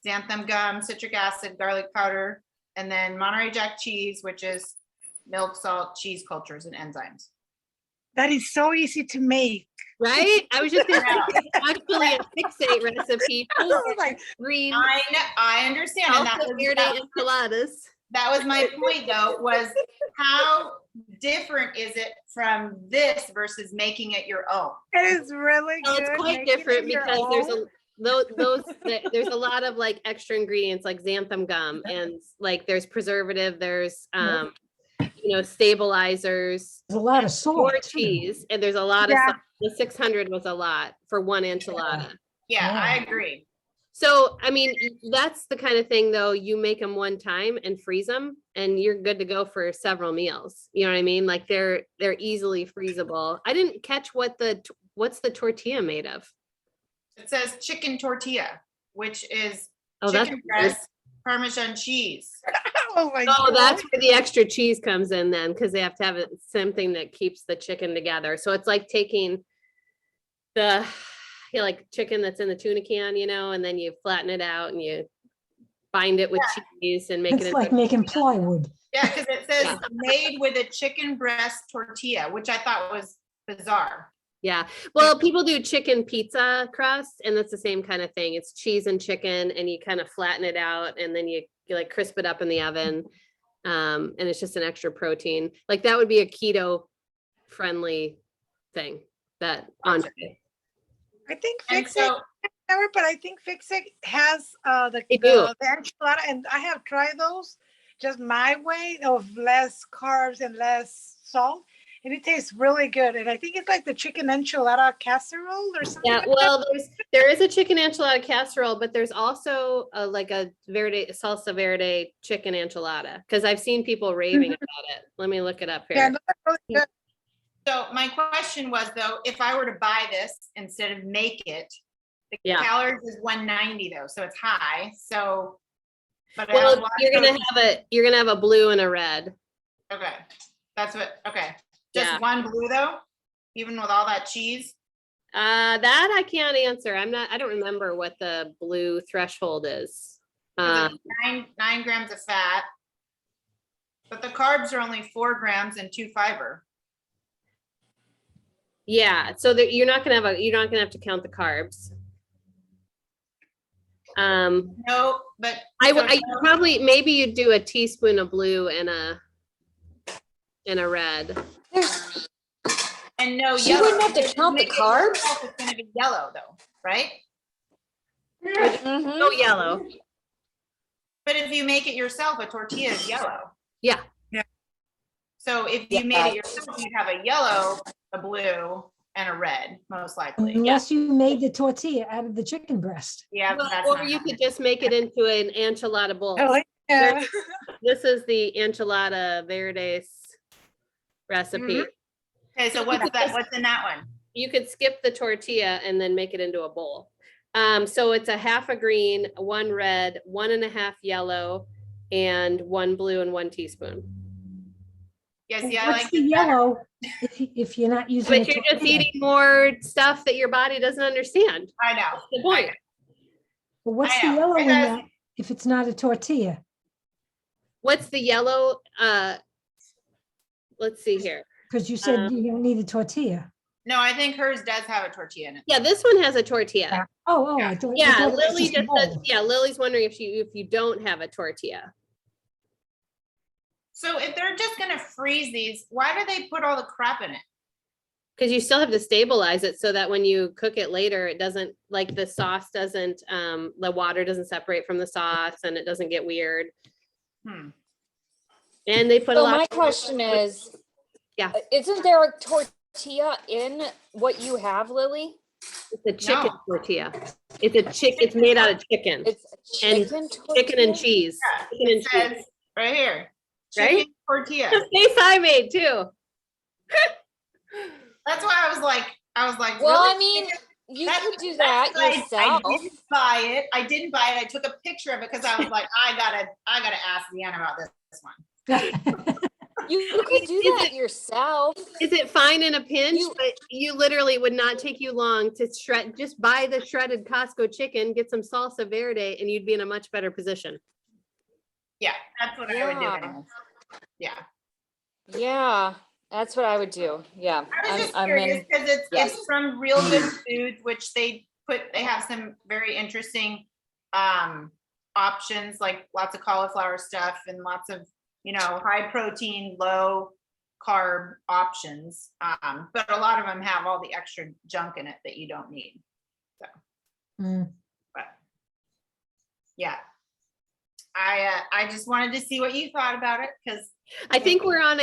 xanthan gum, citric acid, garlic powder, and then Monterey Jack cheese, which is milk, salt, cheese cultures, and enzymes. That is so easy to make. Right? I was just going to say, it's actually a fix-8 recipe. Green. I understand. And enchiladas. that was my point, though, was how different is it from this versus making it your own? It is really Well, good. it's quite Make it different your because own. there's a lot of like extra ingredients like xanthan gum, and like there's preservative, there's stabilizers, There's a lot of salt. more too. cheese, and there's a lot of Yeah. salt. The 600 was a lot for 1 enchilada. Yeah, Yeah. I agree. So, I mean, that's the kind of thing though, you make them one time and freeze them and you're good to go for several meals. You know what I mean? Like they're easily freezable. I didn't catch what's the tortilla made of? It says chicken tortilla, which is Oh, that's chicken breast, Parmesan cheese. Oh my Oh, God. that's where the extra cheese comes in then, because they have to have something that keeps the chicken together. So it's like taking the like chicken that's in the tuna can, and then you flatten it out and you bind it with cheese and make It's it. like making plywood. Yeah, because it says made with a chicken breast tortilla, which I thought was bizarre. Yeah. Well, people do chicken pizza crust, and that's the same kind of thing. It's cheese and chicken, and you kind of flatten it out, and then you like crisp it up in the oven. And it's just an extra protein. Like that would be a keto friendly thing. that entree. I think And Fix It, so, never, but I think Fix It has They do. the enchilada, and I have tried those just my way of less carbs and less salt, and it tastes really good. And I think it's like the chicken enchilada casserole or something. Yeah, like that. well, there is a chicken enchilada casserole, but there's also like a salsa verde chicken enchilada, because I've seen people raving about it. Let me look it up Yeah, here. those are really good. so my question was though, if I were to buy this instead of make it, the Yeah. calories is 190 though, so it's high. So, but I have Well, lots you're of- gonna have a blue and a red. okay, that's what. Okay, just Yeah. one blue though, even with all that cheese. That I can't answer. I don't remember what the blue threshold is. 'Cause it's 9 grams of fat, but the carbs are only 4 grams and 2 fiber. Yeah, so that you're not gonna have to count the carbs. No, but I probably, maybe you'd do a teaspoon of blue and a red. and no She yellow. wouldn't have to If you count the make it yourself, carbs? It's gonna be yellow though, right? Mhm. No yellow. But if you make it yourself, a tortilla is yellow. Yeah. So if you made Yeah. it yourself, you'd have a yellow, a blue, and a red, most likely. Unless you made the tortilla out of the chicken breast. Yeah, Well, that's or not you happening. could just make it into an enchilada bowl. Yeah. This is the enchilada Verdes recipe. Okay, so what's that? What's in that one? You could skip the tortilla and then make it into a bowl. So it's a half a green, 1 red, 1.5 yellow, and 1 blue and 1 teaspoon. Yes, yeah, I What's like the this better. yellow if you're not using a But you're just tortilla? eating more stuff that your body doesn't understand. I know. That's the point. But what's I the know, yellow in because- that if it's not a tortilla? What's the yellow? Let's see here. Because you said you don't need a tortilla. No, I think hers does have a tortilla in it. Yeah, this one has a tortilla. Oh, Yeah. I thought. I Yeah, thought it was Lily just a just said, bowl. yeah, Lily's wondering if you don't have a tortilla. So if they're just gonna freeze these, why do they put all the crap in it? Because you still have to stabilize it so that when you cook it later, it doesn't, like the sauce doesn't, the water doesn't separate from the sauce and it doesn't get weird. Hmm. And they put a So lot. my question is, Yeah. isn't there a tortilla in what you have, Lily? It's a chicken No. tortilla. It's a it's made out of chicken. It's a And chicken Chicken and tortilla? cheese. Yeah, Chicken it and cheese. says right here, Right? chicken tortilla. The face I made too. That's why I was like, Well, really? I mean, you That's- could do that that's why yourself. I didn't buy it. I didn't buy it. I took a picture of it because I was like, I gotta ask Leanna about this one. You could do Is that yourself. Is it fine in a pinch? You- But you literally would not take you long to shred, just buy the shredded Costco chicken, get some salsa verde, and you'd be in a much better position. Yeah, that's what I would do Yeah. anyways. Yeah. Yeah, that's what I would do. Yeah. I was just I'm curious in. because yes. it's from Real Good Foods, which they have some very interesting options, like lots of cauliflower stuff and lots of, high protein, low carb options. But a lot of them have all the extra junk in it that you don't need. Mm. But yeah. I just wanted to see what you thought about it because I think we're on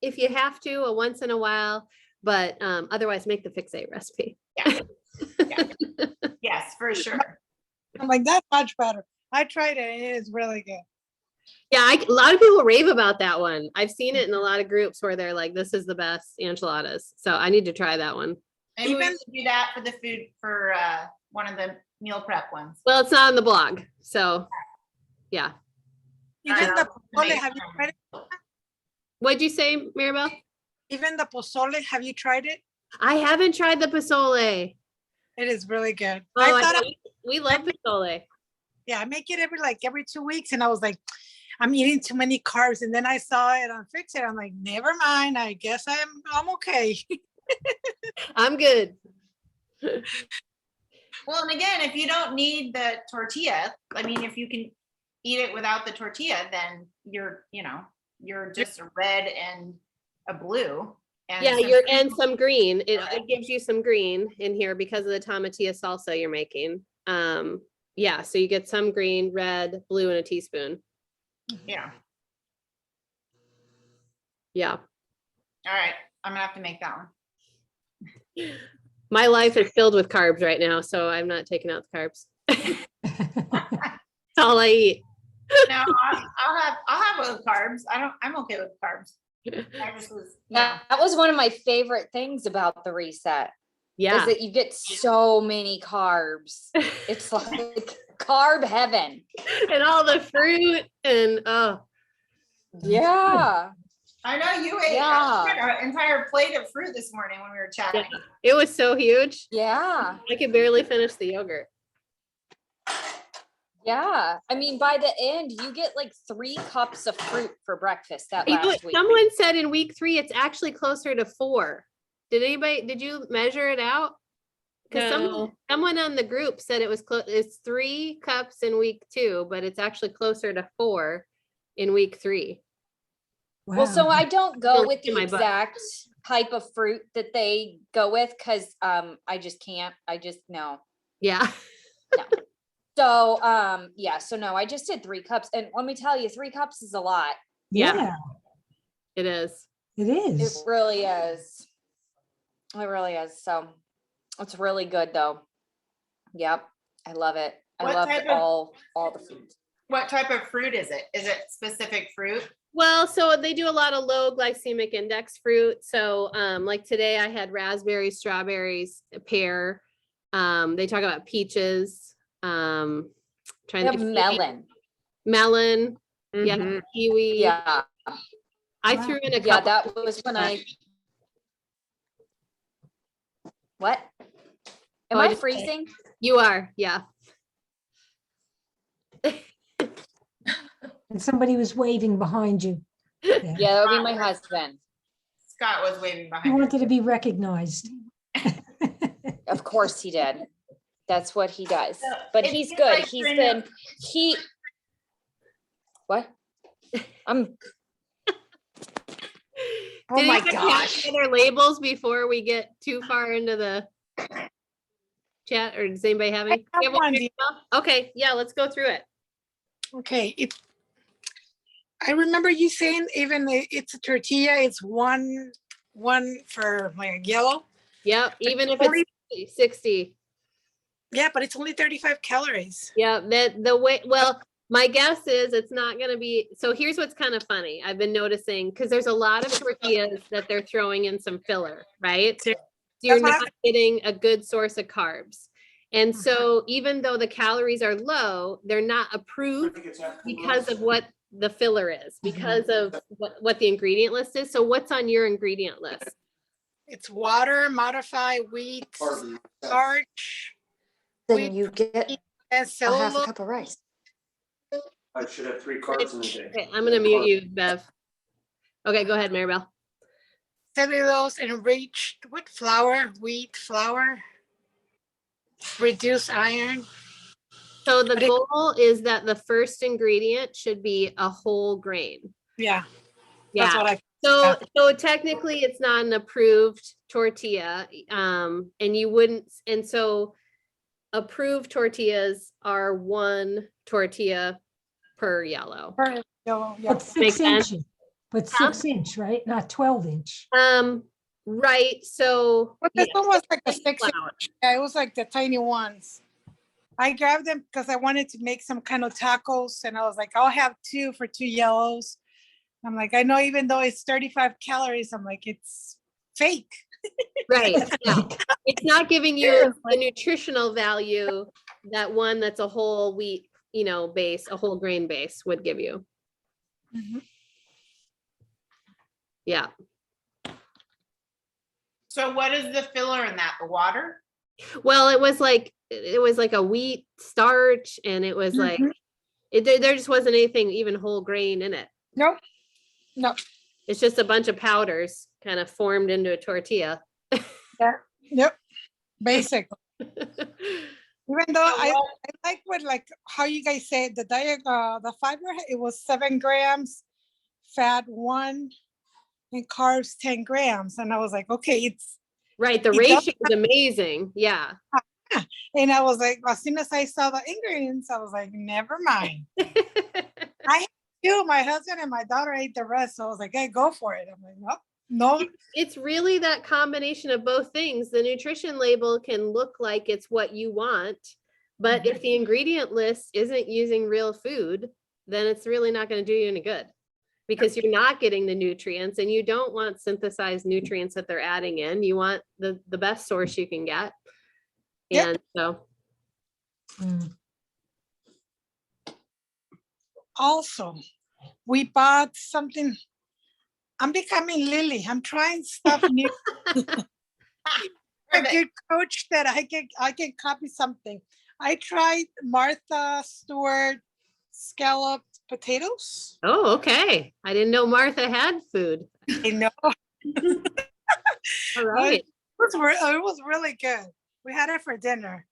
if you have to, a once in a while, but otherwise make the fix-it recipe. yes, for sure. I'm like, that's much better. I tried it. It is really good. Yeah, a lot of people rave about that one. I've seen it in a lot of groups where they're like, this is the best enchiladas. So I need to try that one. Maybe we Even- should do that for the food for one of the meal prep ones. Well, it's not on the blog. So yeah. Even the pozole, Amazing. have you tried it? What'd you say, Maribel? Even the pozole, have you tried it? I haven't tried the pozole. It is really good. Oh, I thought, we love pozole. I make it every 2 weeks, and I was like, I'm eating too many carbs. And then I saw it on Fix It. I'm like, never mind. I guess I'm okay. I'm good. Well, and again, if you don't need the tortilla, I mean, if you can eat it without the tortilla, then you're just a red and a blue. Yeah, some and some green. It gives you some green in here because of the tomatillo salsa you're making. Yeah, so you get some green, red, blue, and a teaspoon. Yeah. Yeah. All right. I'm gonna have to make that one. My life is filled with carbs right now, so I'm not taking out the carbs. That's all I eat. No, I'll have those carbs. I'm okay with carbs. I just was, That was one of my favorite things about the reset. Yeah. Is that you get so many carbs. It's like carb heaven. And all the fruit and Yeah. I know you ate an entire plate of fruit this morning when we were chatting. it was so huge. Yeah. I could barely finish the yogurt. Yeah. I mean, by the end, you get like 3 cups of fruit for breakfast that last week. Someone said in week 3, it's actually closer to 4. Did you measure it out? Because someone on the group said it was it's 3 cups in week 2, but it's actually closer to 4 in week 3. Wow. Well, so I don't go with in the my butt. exact type of fruit that they go with because I just can't. No. Yeah. So yeah, so no, I just did 3 cups. And let me tell you, 3 cups is a lot. Yeah, It is. it It is. really is. It really is. So it's really good though. Yep. I love it. I What love type of- all the food. What type of fruit is it? Is it specific fruit? Well, so they do a lot of low glycemic index fruit. So like today I had raspberries, strawberries, pear. They talk about peaches. Trying They to have think- melon. Yeah, kiwi. Yeah. I threw in a Yeah, couple. that was when What? Am Oh, I I just- freezing? You are, yeah. And somebody was waving behind you. Yeah, that would be my husband. Scott was waving He behind. wanted to be recognized. Of course he did. That's what he does. So, But it he's seems good. like He's you're in been What? I'm Oh Did my anybody have gosh. any other labels before we get too far into the chat, or does anybody have any? have You one, one, Michelle? Okay, yeah, let's go through it. Okay, I remember you saying even it's a tortilla, it's one for like yellow. Yep, even if Only- it's 60. Yeah, but it's only 35 calories. Yeah, well, my guess is it's not gonna be, so here's what's kind of funny. I've been noticing, because there's a lot of tortillas that they're throwing in some filler, right? So you're That's what not getting a good source of carbs. And so even though the calories are low, they're not approved because of what the filler is, because of what the ingredient list is. So what's on your ingredient list? It's water, modified wheat, starch, Then you get and a half a cellulose. cup of rice. I should have 3 carbs in a day. Okay, I'm gonna mute you, Bev. Okay, go ahead, Maribel. Cellulose enriched with flour, wheat flour, reduced iron. So the But it- goal is that the first ingredient should be a whole grain. Yeah, that's Yeah. what I. So technically it's not an approved tortilla, and you wouldn't, and so approved tortillas are 1 tortilla per yellow. Yellow, yeah. But 6 Makes sense. inch, but Huh? 6 inch, right? Not 12 inch. Right, so. But this yeah, one was like a 6 inch. flour. Yeah, it was like the tiny ones. I grabbed them because I wanted to make some kind of tacos, and I was like, I'll have 2 for 2 yellows. I'm like, I know even though it's 35 calories, I'm like, it's fake. Right, yeah. It's not giving you the nutritional value that one that's a whole wheat, base, a whole grain base would give you. Mhm. Yeah. So what is the filler in that? The water? Well, it was like a wheat starch, and it was like, there just wasn't anything even whole grain in it. Nope. No. It's just a bunch of powders kind of formed into a tortilla. Yep. Basically. Even though I like what, like how you guys say the diet, the fiber, it was 7 grams, fat 1, and carbs 10 grams. And I was like, okay, it's Right. The It ratio does- is amazing. Yeah. and I was like, as soon as I saw the ingredients, I was like, never mind. My husband and my daughter ate the rest. So I was like, hey, go for it. I'm like, nope, no. It's really that combination of both things. The nutrition label can look like it's what you want, but if the ingredient list isn't using real food, then it's really not going to do you any good because you're not getting the nutrients, and you don't want synthesized nutrients that they're adding in. You want the best source you can get. Yep. And so Mm. Also, we bought something. I'm becoming Lily. I'm trying stuff new. A good coach that I can copy something. I tried Martha Stewart scalloped potatoes. oh, okay. I didn't know Martha had food. I know. All right. It was really good. We had it for dinner.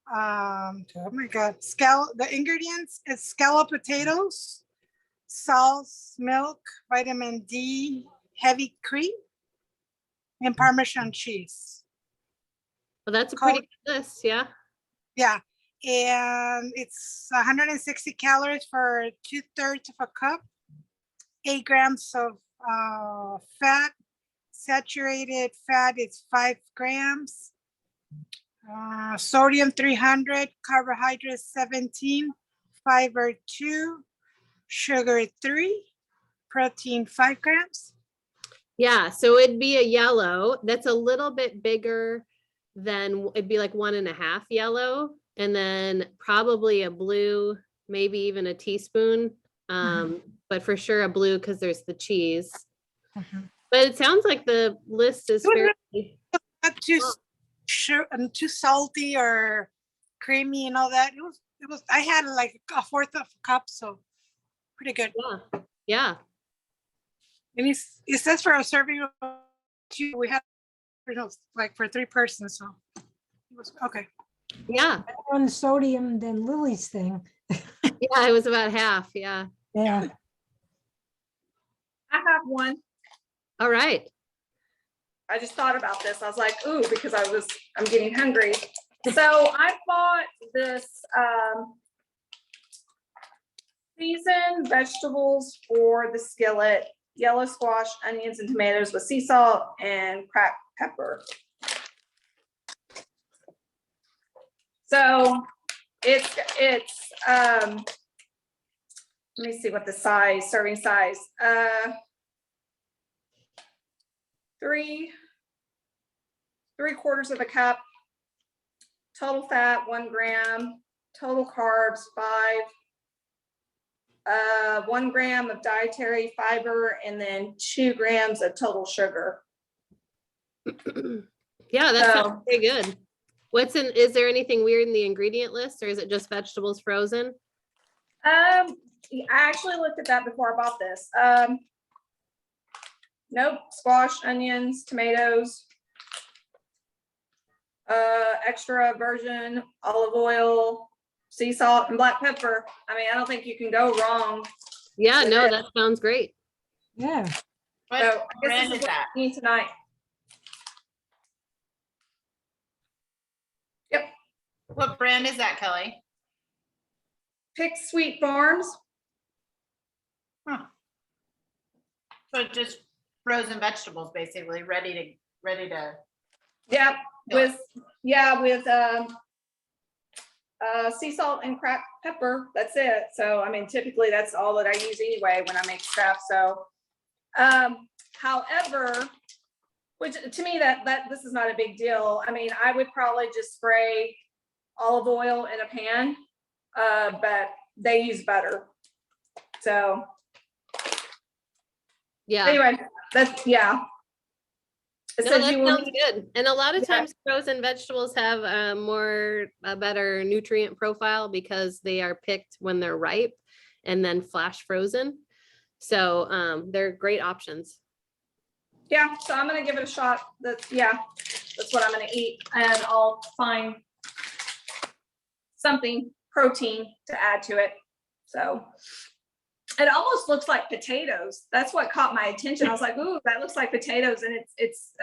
Oh my God. The ingredients is scalloped potatoes, salt, milk, vitamin D, heavy cream, and Parmesan cheese. Well, that's a pretty good list. Yeah. Yeah. And it's 160 calories for 2/3 of a cup, 8 grams of fat. Saturated fat is 5 grams. Sodium 300, carbohydrates 17, fiber 2, sugar 3, protein 5 grams. Yeah. So it'd be a yellow. That's a little bit bigger than it'd be like 1.5 yellow, and then probably a blue, maybe even a teaspoon. But for sure a blue because there's the cheese. But it sounds like the list is fairly Not too salty or creamy and all that. It was. I had like a fourth of a cup, so pretty good. yeah. Yeah. And it says for a serving of 2, we had, like for 3 persons, so it was okay. Yeah. On the sodium than Lily's thing. Yeah. It was about half. Yeah. Yeah. I have one. All right. I just thought about this. I was like, ooh, because I'm getting hungry. So I bought this seasoned vegetables for the skillet, yellow squash, onions, and tomatoes with sea salt and cracked pepper. So it's let me see what the serving size, 3/4 of a cup, total fat 1 gram, total carbs 5, 1 gram of dietary fiber, and then 2 grams of total sugar. Yeah, that sounds pretty good. Is there anything weird in the ingredient list, or is it just vegetables frozen? I actually looked at that before I bought this. Nope, squash, onions, tomatoes, extra virgin olive oil, sea salt, and black pepper. I mean, I don't think you can go wrong. Yeah, with no, it. that sounds great. Yeah. What So I guess brand this is what that? we need tonight. Yep, What brand is that, Kelly? Pick Sweet Farms. So just frozen vegetables, basically, ready to. Yep, No. with sea salt and cracked pepper. That's it. So I mean, typically that's all that I use anyway when I make stuff. So, however, which to me that this is not a big deal. I mean, I would probably just spray olive oil in a pan, but they use butter. So Yeah. anyway, that's yeah. It No, says that you will sounds good. And a lot of Yeah. times frozen vegetables have a better nutrient profile because they are picked when they're ripe and then flash frozen. So they're great options. Yeah, so I'm gonna give it a shot. That's what I'm gonna eat, and I'll find something protein to add to it. So It almost looks like potatoes. That's what caught my attention. I was like, ooh, that looks like potatoes, and it's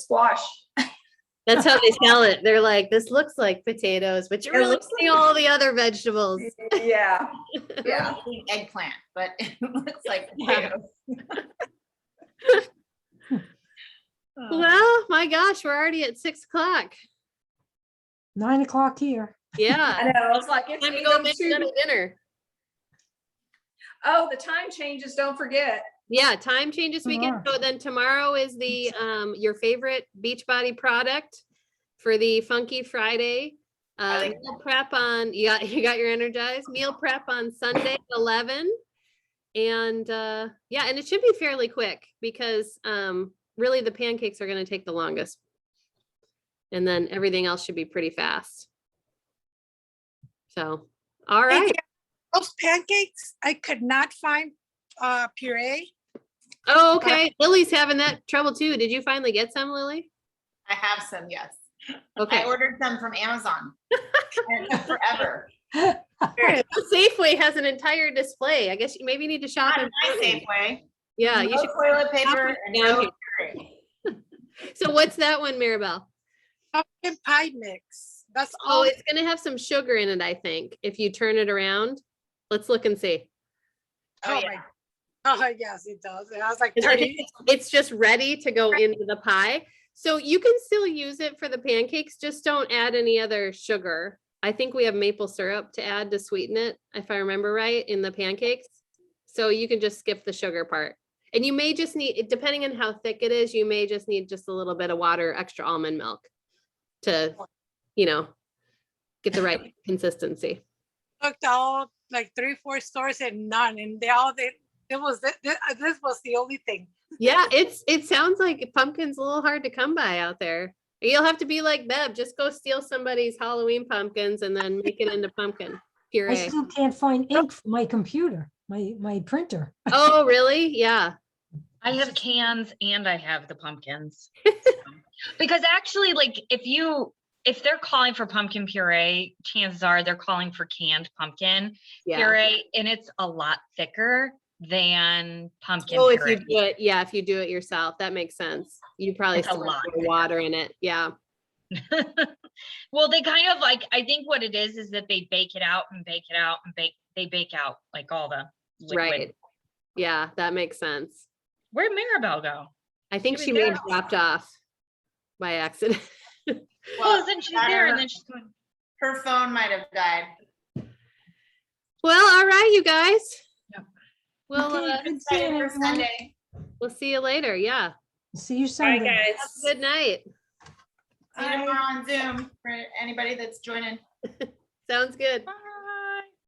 squash. That's how they sell it. They're like, this looks like potatoes, but you're It really looks seeing all the other vegetables. Yeah. Yeah, Yeah. eggplant, but it looks like Yeah. potatoes. Well, my gosh, we're already at 6 o'clock. 9 o'clock here. Yeah. I know. I was like, it's Time to go either make two- some dinner. Oh, the time changes. Don't forget. Yeah, time changes weekend. Tomorrow. So then tomorrow is the your favorite Beachbody product for the Funky Friday. Meal prep on you got your Energized meal prep on Sunday at 11. And yeah, and it should be fairly quick because really the pancakes are going to take the longest. And then everything else should be pretty fast. So, all Hey, right. Those pancakes, I could not find puree. Oh, okay. Lily's having that trouble too. Did you finally get some, Lily? I have some, yes. Okay. I ordered them from Amazon. And it took forever. Safeway has an entire display. I guess you maybe need to shop Not in my Portland. Safeway. Yeah, you No should. toilet paper and down no here. puree. So what's that one, Maribel? Pumpkin pie mix. That's Oh, all. it's gonna have some sugar in it, I think. If you turn it around, let's look and see. Oh, Oh yeah. my. Oh, yes, it does. And I was like, I 30. think it's just ready to go into the pie. So you can still use it for the pancakes, just don't add any other sugar. I think we have maple syrup to add to sweeten it, if I remember right, in the pancakes. So you can just skip the sugar part. And you may just need, depending on how thick it is, you may just need just a little bit of water, extra almond milk to, get the right consistency. Looked all like 3-4 stores and none. And this was the only thing. Yeah, it sounds like pumpkin's a little hard to come by out there. You'll have to be like Bev, just go steal somebody's Halloween pumpkins and then make it into pumpkin I puree. still can't find ink for my computer, my printer. Oh, really? Yeah. I have cans and I have the pumpkins. Because actually, like if they're calling for pumpkin puree, chances are they're calling for canned pumpkin Yeah. puree, and it's a lot thicker than pumpkin Oh, if puree. you do it yourself, that makes sense. You probably It's a still have lot. more water in it. Yeah. Well, they kind of I think what it is that they bake it out and bake it out and they bake out like all the liquid. Right. Yeah, that makes sense. Where'd Maribel go? I think She she was may there. have dropped off by accident. Well, then she's I there don't and know. then she's going. Her phone might have died. Well, all right, you guys. Yep. Well, Okay, good Excited seeing for everyone. Sunday. we'll see you later. Yeah. See you Bye, Sunday. guys. Good night. See you tomorrow on Zoom for anybody that's joining. Sounds good. Bye.